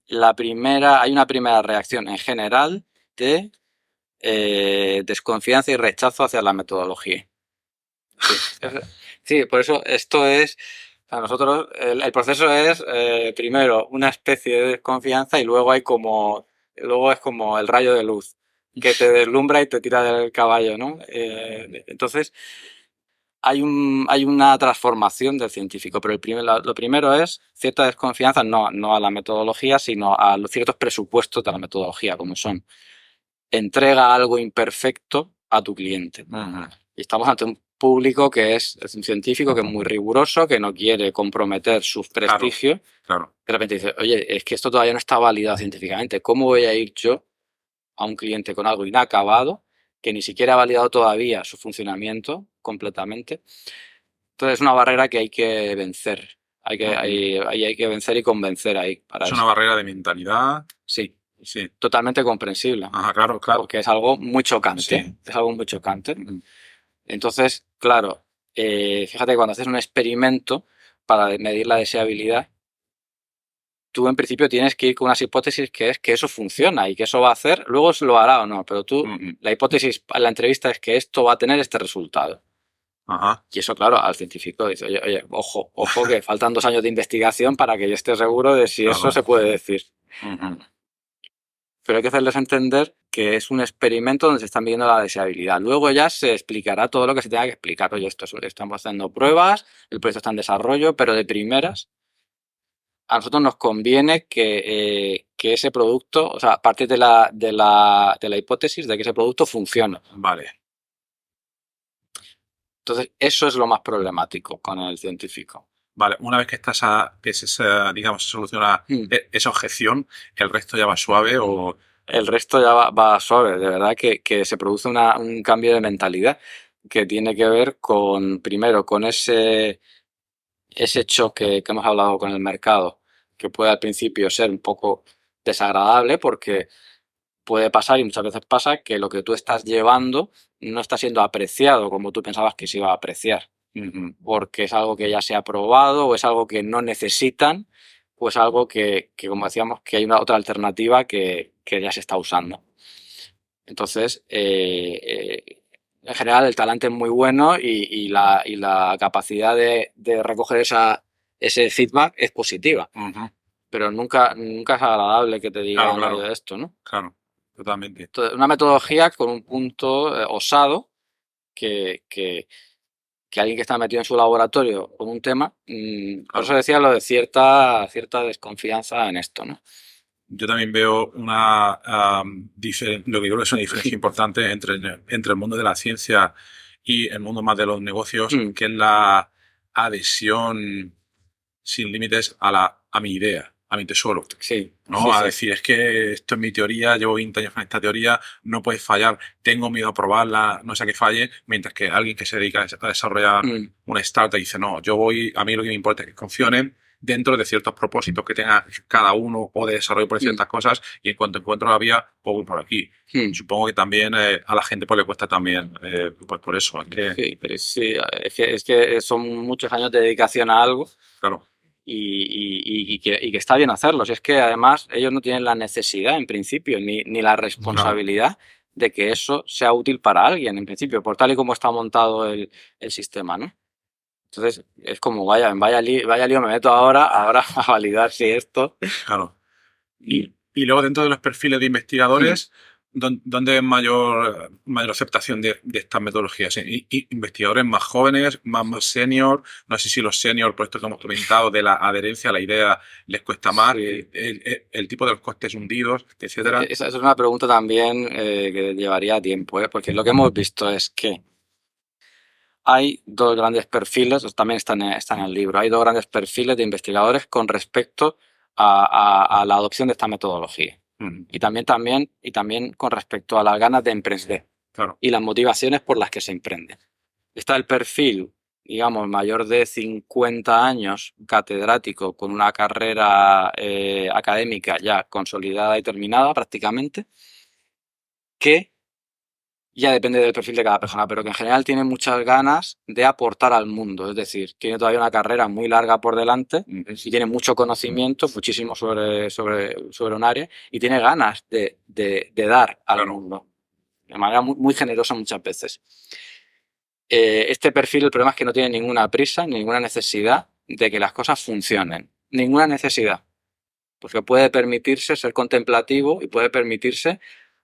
hay una primera reacción en general de desconfianza y rechazo hacia la metodología. Sí, por eso esto es, a nosotros, el proceso es primero una especie de desconfianza y luego es como el rayo de luz que te deslumbra y te tira del caballo, ¿no? Entonces, hay una transformación del científico, pero lo primero es cierta desconfianza, no a la metodología, sino a los ciertos presupuestos de la metodología, como son entrega algo imperfecto a tu cliente. Y estamos ante un público que es un científico que es muy riguroso, que no quiere comprometer su prestigio. Claro. De repente dice, oye, es que esto todavía no está validado científicamente. ¿Cómo voy a ir yo a un cliente con algo inacabado que ni siquiera ha validado todavía su funcionamiento completamente? Entonces es una barrera que hay que vencer. Hay que vencer y convencer ahí. Es una barrera de mentalidad. Sí. Sí. Totalmente comprensible. Ajá, claro. Porque es algo muy chocante. Sí. Es algo muy chocante. Entonces, claro, fíjate que cuando haces un experimento para medir la deseabilidad, tú en principio tienes que ir con unas hipótesis que es que eso funciona y que eso va a hacer, luego se lo hará o no, pero tú, la hipótesis en la entrevista es que esto va a tener este resultado. Ajá. Y eso, claro, al científico dice, oye, ojo, que faltan 2 años de investigación para que yo esté seguro de si eso se puede decir. Pero hay que hacerles entender que es un experimento donde se está midiendo la deseabilidad. Luego ya se explicará todo lo que se tenga que explicar. Oye, estamos haciendo pruebas, el proyecto está en desarrollo, pero de primeras a nosotros nos conviene que ese producto, o sea, a partir de la hipótesis de que ese producto funcione. Vale. Entonces, eso es lo más problemático con el científico. Vale, una vez que se soluciona esa objeción, ¿el resto ya va suave o...? El resto ya va suave. De verdad que se produce un cambio de mentalidad que tiene que ver primero con ese choque que hemos hablado con el mercado, que puede al principio ser un poco desagradable porque puede pasar, y muchas veces pasa, que lo que tú estás llevando no está siendo apreciado como tú pensabas que se iba a apreciar. Porque es algo que ya se ha probado o es algo que no necesitan o es algo que como decíamos, que hay una otra alternativa que ya se está usando. Entonces, en general el talante es muy bueno y la capacidad de recoger ese feedback es positiva. Pero nunca es agradable que te digan algo de esto, ¿no? Claro, totalmente. Entonces, una metodología con un punto osado que alguien que está metido en su laboratorio con un tema, por eso decía lo de cierta desconfianza en esto, ¿no? Yo también veo lo que creo que es una diferencia importante entre el mundo de la ciencia y el mundo más de los negocios, que es la adhesión sin límites a mi idea, a mi tesoro. Sí. ¿No? Sí, decir, es que esto es mi teoría, llevo 20 años con esta teoría, no puede fallar, tengo miedo a probarla, no sé qué falle, mientras que alguien que se dedica a desarrollar una startup dice, no, a mí lo que me importa es que funcionen dentro de ciertos propósitos que tenga cada uno o de desarrollo por ciertas cosas, y en cuanto encuentro la vía, pues voy por aquí. Supongo que también a la gente pues le cuesta también, pues por eso. Es que son muchos años de dedicación a algo. Claro. Y que está bien hacerlo. Si es que además ellos no tienen la necesidad en principio ni la responsabilidad de que eso sea útil para alguien en principio, por tal y como está montado el sistema, ¿no? Entonces es como vaya lío me meto ahora a validar si esto... Claro. Y luego dentro de los perfiles de investigadores, ¿dónde hay mayor aceptación de estas metodologías? ¿Investigadores más jóvenes, más senior? No sé si los senior, por esto que hemos comentado, de la adherencia a la idea, les cuesta más, el tipo de los costes hundidos, etcétera. Esa es una pregunta también que llevaría tiempo, porque lo que hemos visto es que hay 2 grandes perfiles, también están en el libro, hay 2 grandes perfiles de investigadores con respecto a la adopción de esta metodología. Y también con respecto a las ganas de emprender y las motivaciones por las que se emprende. Está el perfil digamos, mayor de 50 años, catedrático, con una carrera académica ya consolidada y terminada prácticamente, que ya depende del perfil de cada persona, pero que en general tiene muchas ganas de aportar al mundo. Es decir, tiene todavía una carrera muy larga por delante y tiene mucho conocimiento, muchísimo sobre un área, y tiene ganas de dar al mundo de manera muy generosa muchas veces. Este perfil, el problema es que no tiene ninguna prisa, ninguna necesidad de que las cosas funcionen. Ninguna necesidad. Porque puede permitirse ser contemplativo y puede permitirse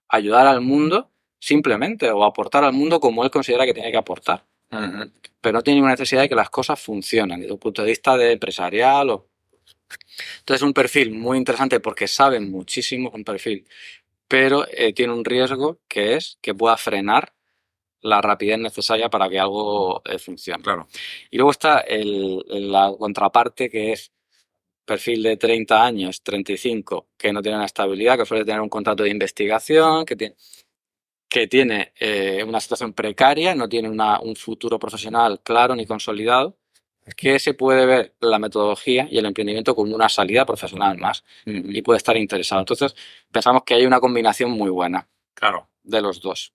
ayudar al mundo simplemente o aportar al mundo como él considera que tiene que aportar. Pero no tiene ninguna necesidad de que las cosas funcionen desde un punto de vista de empresarial. Entonces es un perfil muy interesante porque sabe muchísimo, un perfil, pero tiene un riesgo que es que pueda frenar la rapidez necesaria para que algo funcione. Claro. Y luego está la contraparte, que es perfil de 30 años, 35, que no tiene una estabilidad, que suele tener un contrato de investigación, que tiene una situación precaria, no tiene un futuro profesional claro ni consolidado, que se puede ver la metodología y el emprendimiento como una salida profesional más y puede estar interesado. Entonces, pensamos que hay una combinación muy buena de los dos.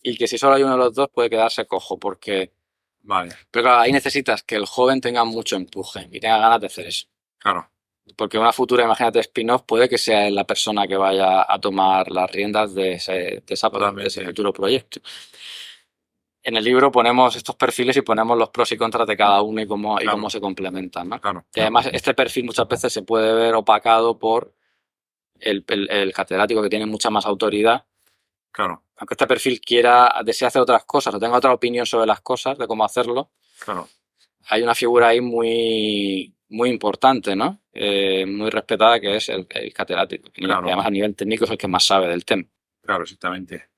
Y que si solo hay uno de los dos puede quedarse cojo, porque... Vale. Pero claro, ahí necesitas que el joven tenga mucho empuje y tenga ganas de hacer eso. Claro. Porque una futura, imagínate, spin-off puede que sea la persona que vaya a tomar las riendas de ese futuro proyecto. En el libro ponemos estos perfiles y ponemos los pros y contras de cada uno y cómo se complementan, ¿no? Claro. Y además este perfil muchas veces se puede ver opacado por el catedrático, que tiene mucha más autoridad. Claro. Aunque este perfil desee hacer otras cosas o tenga otra opinión sobre las cosas, de cómo hacerlo, claro, hay una figura ahí muy importante, ¿no? Muy respetada, que es el catedrático. Claro. Y además a nivel técnico es el que más sabe del tema. Claro, exactamente.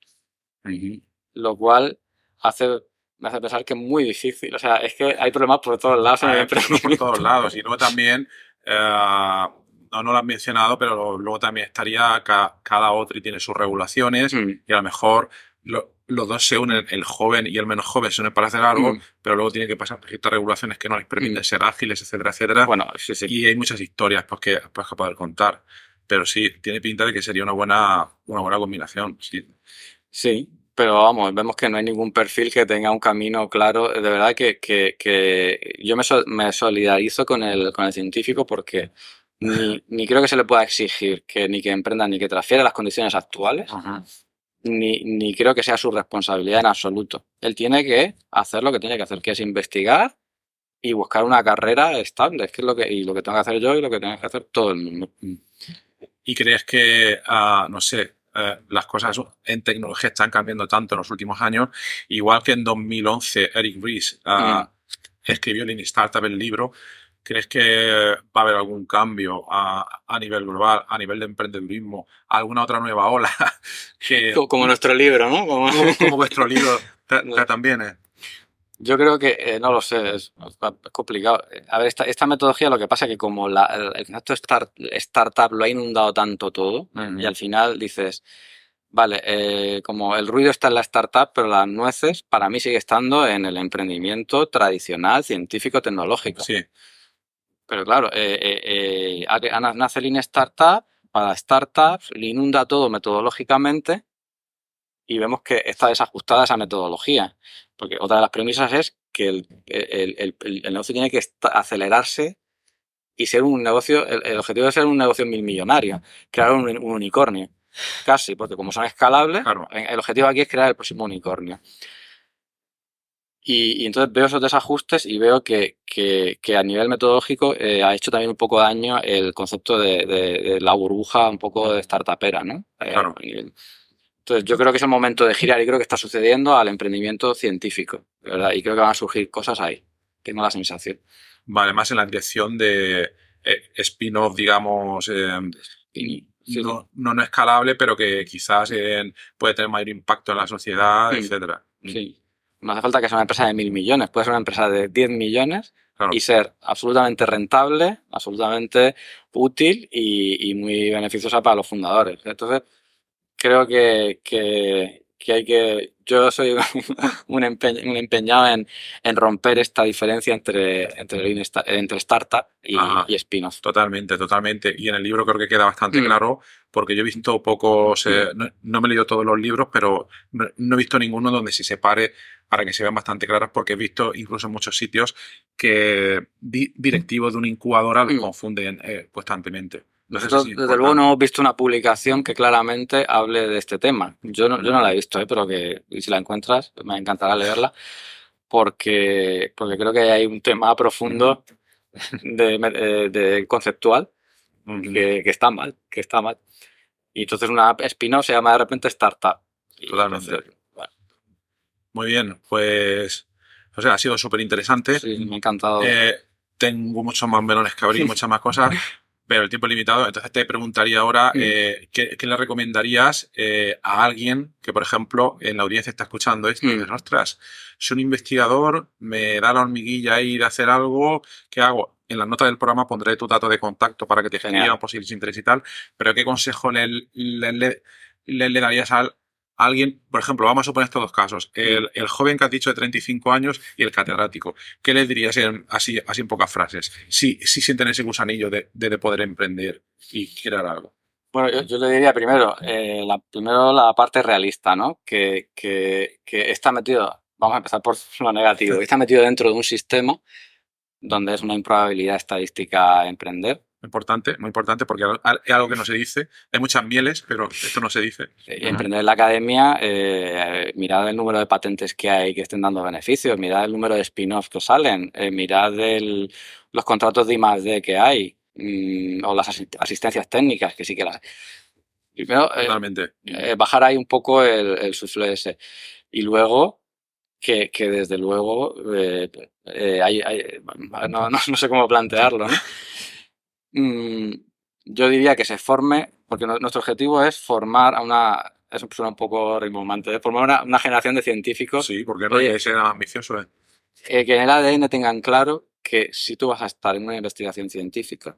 Lo cual me hace pensar que es muy difícil. O sea, es que hay problemas por todos lados. Por todos lados. Y luego también, no lo has mencionado, pero luego también estaría cada otro y tiene sus regulaciones y a lo mejor los dos se unen, el joven y el menos joven se unen para hacer algo, pero luego tiene que pasar por ciertas regulaciones que no les permiten ser ágiles, etcétera, etcétera. Bueno, sí. Y hay muchas historias que poder contar. Pero sí, tiene pinta de que sería una buena combinación. Sí, pero vamos, vemos que no hay ningún perfil que tenga un camino claro. De verdad que yo me solidarizo con el científico, porque ni creo que se le pueda exigir ni que emprenda ni que transfiera las condiciones actuales, ni creo que sea su responsabilidad en absoluto. Él tiene que hacer lo que tiene que hacer, que es investigar y buscar una carrera estable. Es que es lo que tengo que hacer yo y lo que tengo que hacer todo el mundo. ¿Y crees que, no sé, las cosas en tecnología están cambiando tanto en los últimos años? Igual que en 2011 Eric Ries escribió Lean Startup, el libro. ¿Crees que va a haber algún cambio a nivel global, a nivel de emprendedurismo, alguna otra nueva ola? Como nuestro libro, ¿no? Como vuestro libro también es. Yo creo que, no lo sé, es complicado. A ver, esta metodología, lo que pasa es que como el concepto startup lo ha inundado tanto todo, y al final dices, vale, como el ruido está en la startup, pero las nueces para mí sigue estando en el emprendimiento tradicional, científico, tecnológico. Sí. Pero claro, nace Lean Startup, para startups, le inunda todo metodológicamente y vemos que está desajustada esa metodología. Porque otra de las premisas es que el negocio tiene que acelerarse y ser un negocio, el objetivo es ser un negocio milmillonario, crear un unicornio. Casi, porque como son escalables, claro, el objetivo aquí es crear el próximo unicornio. Y entonces veo esos desajustes y veo que a nivel metodológico ha hecho también un poco daño el concepto de la burbuja un poco de startupera, ¿no? Claro. Entonces yo creo que es el momento de girar y creo que está sucediendo al emprendimiento científico, ¿verdad? Y creo que van a surgir cosas ahí. Tengo la sensación. Vale, más en la dirección de spin-off, digamos, no escalable, pero que quizás puede tener mayor impacto en la sociedad, etcétera. Sí. No hace falta que sea una empresa de 1.000 millones, puede ser una empresa de 10 millones y ser absolutamente rentable, absolutamente útil y muy beneficiosa para los fundadores. Entonces, creo que hay que... yo soy un empeñado en romper esta diferencia entre startup y spin-off. Totalmente. Y en el libro creo que queda bastante claro, porque yo he visto pocos, no me he leído todos los libros, pero no he visto ninguno donde se separe para que se vean bastante claras, porque he visto incluso en muchos sitios que directivos de una incubadora los confunden constantemente. Nosotros, desde luego, no hemos visto una publicación que claramente hable de este tema. Yo no la he visto, pero que si la encuentras, me encantará leerla, porque creo que hay un tema profundo de conceptual que está mal. Y entonces una spin-off se llama de repente startup. Totalmente. Entonces, bueno. Muy bien, pues o sea, ha sido súper interesante. Sí, me ha encantado. Tengo muchos más melones que abrir, muchas más cosas. Pero el tiempo es limitado, entonces te preguntaría ahora, ¿qué le recomendarías a alguien que, por ejemplo, en la audiencia está escuchando esto y dice, ostras, soy un investigador, me da la hormiguilla ahí de hacer algo, ¿qué hago? En las notas del programa pondré tu dato de contacto para que te escriban posibles intereses y tal, pero ¿qué consejo le darías a alguien? Por ejemplo, vamos a suponer estos dos casos, el joven que has dicho de 35 años y el catedrático. ¿Qué les dirías así en pocas frases? Si sienten ese gusanillo de poder emprender y crear algo. Bueno, yo le diría primero la parte realista, ¿no? Que está metido, vamos a empezar por lo negativo, está metido dentro de un sistema donde es una improbabilidad estadística emprender. Muy importante, porque es algo que no se dice. Hay muchas mieles, pero esto no se dice. Emprender en la academia, mirad el número de patentes que hay que estén dando beneficios, mirad el número de spin-offs que salen, mirad los contratos de I+D que hay, o las asistencias técnicas, que sí que las hay. Primero, bajar ahí un poco el suflé ese. Y luego, que desde luego, no sé cómo plantearlo, ¿no? Yo diría que se forme, porque nuestro objetivo es formar eso suena un poco rimbombante, formar una generación de científicos. Sí, porque no hay que ser ambicioso. Que en el ADN tengan claro que si tú vas a estar en una investigación científica,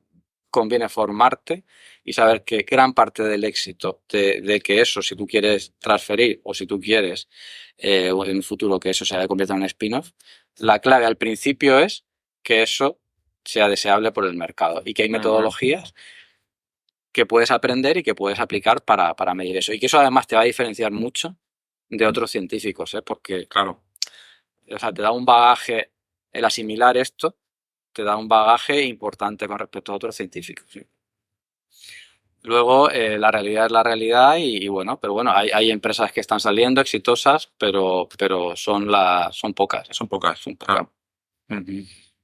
conviene formarte y saber que gran parte del éxito de que eso, si tú quieres transferir o si tú quieres en un futuro que eso se convierta en un spin-off, la clave al principio es que eso sea deseable por el mercado y que hay metodologías que puedes aprender y que puedes aplicar para medir eso. Y que eso además te va a diferenciar mucho de otros científicos, porque claro, o sea, te da un bagaje, el asimilar esto, te da un bagaje importante con respecto a otros científicos. ¿Sí? Luego, la realidad es la realidad pero bueno, hay empresas que están saliendo exitosas, pero son pocas. Son pocas. Claro.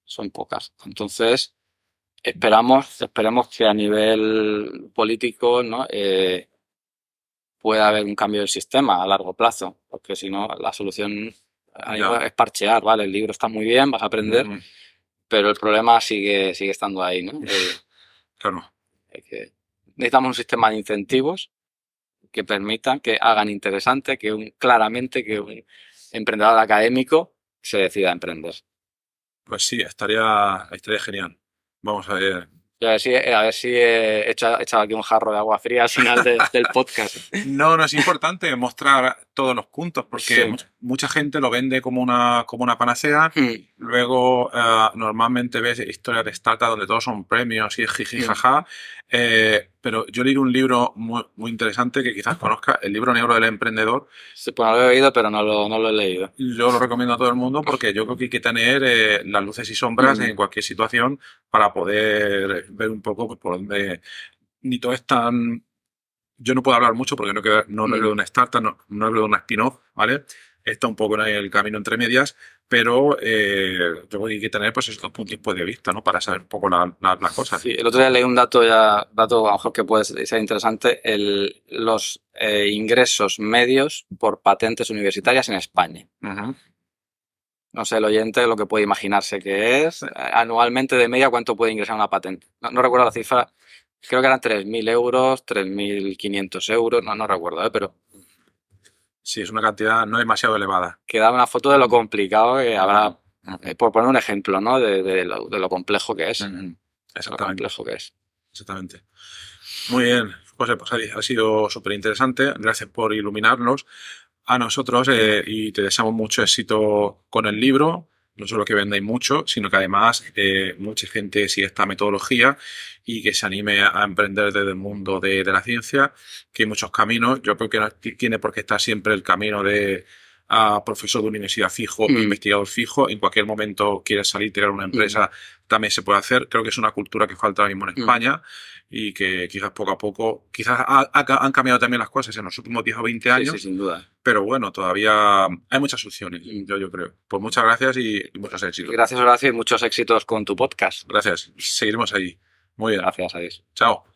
Son pocas. Entonces, esperemos que a nivel político, ¿no? Pueda haber un cambio del sistema a largo plazo, porque si no, la solución es parchear, ¿vale? El libro está muy bien, vas a aprender, pero el problema sigue estando ahí, ¿no? Claro. Necesitamos un sistema de incentivos que permitan, que hagan interesante, claramente que un emprendedor académico se decida a emprender. Pues sí, estaría genial. Vamos a ver. A ver si he echado aquí un jarro de agua fría al final del podcast. No es importante mostrar todos los puntos, porque mucha gente lo vende como una panacea. Luego, normalmente ves historias de startups donde todos son premios y jiji, jaja. Pero yo leí un libro muy, muy interesante que quizás conozca, el libro negro del emprendedor. Sí, pues no lo he oído, pero no lo he leído. Yo lo recomiendo a todo el mundo porque yo creo que hay que tener las luces y sombras en cualquier situación para poder ver un poco por dónde ni todo es tan... Yo no puedo hablar mucho porque no hablo de una startup, no hablo de una spin-off, ¿vale? Está un poco en el camino entre medias, pero yo creo que hay que tener pues estos puntos de vista, ¿no? Para saber un poco las cosas. Sí, el otro día leí un dato a lo mejor que puede ser interesante, los ingresos medios por patentes universitarias en España. No sé, el oyente lo que puede imaginarse que es anualmente de media cuánto puede ingresar una patente. No recuerdo la cifra, creo que eran 3.000 euros, 3.500 euros, no recuerdo, pero... Sí, es una cantidad no demasiado elevada. Que da una foto de lo complicado que habrá, por poner un ejemplo, ¿no? De lo complejo que es. Exactamente. Lo complejo que es. Exactamente. Muy bien, José, pues ha sido súper interesante. Gracias por iluminarnos. a nosotros y te deseamos mucho éxito con el libro. No solo que vendáis mucho, sino que además mucha gente sigue esta metodología y que se anime a emprender desde el mundo de la ciencia, que hay muchos caminos. Yo creo que no tiene por qué estar siempre el camino de profesor de universidad fijo, investigador fijo. En cualquier momento quieres salir, crear una empresa, también se puede hacer. Creo que es una cultura que falta ahora mismo en España y que quizás poco a poco, quizás han cambiado también las cosas en los últimos 10 o 20 años. Sí, sin duda. Pero bueno, todavía hay muchas opciones, yo creo. Pues muchas gracias y muchos éxitos. Gracias, Horacio, y muchos éxitos con tu podcast. Gracias. Seguiremos ahí. Muy bien. Gracias, adiós. Chao.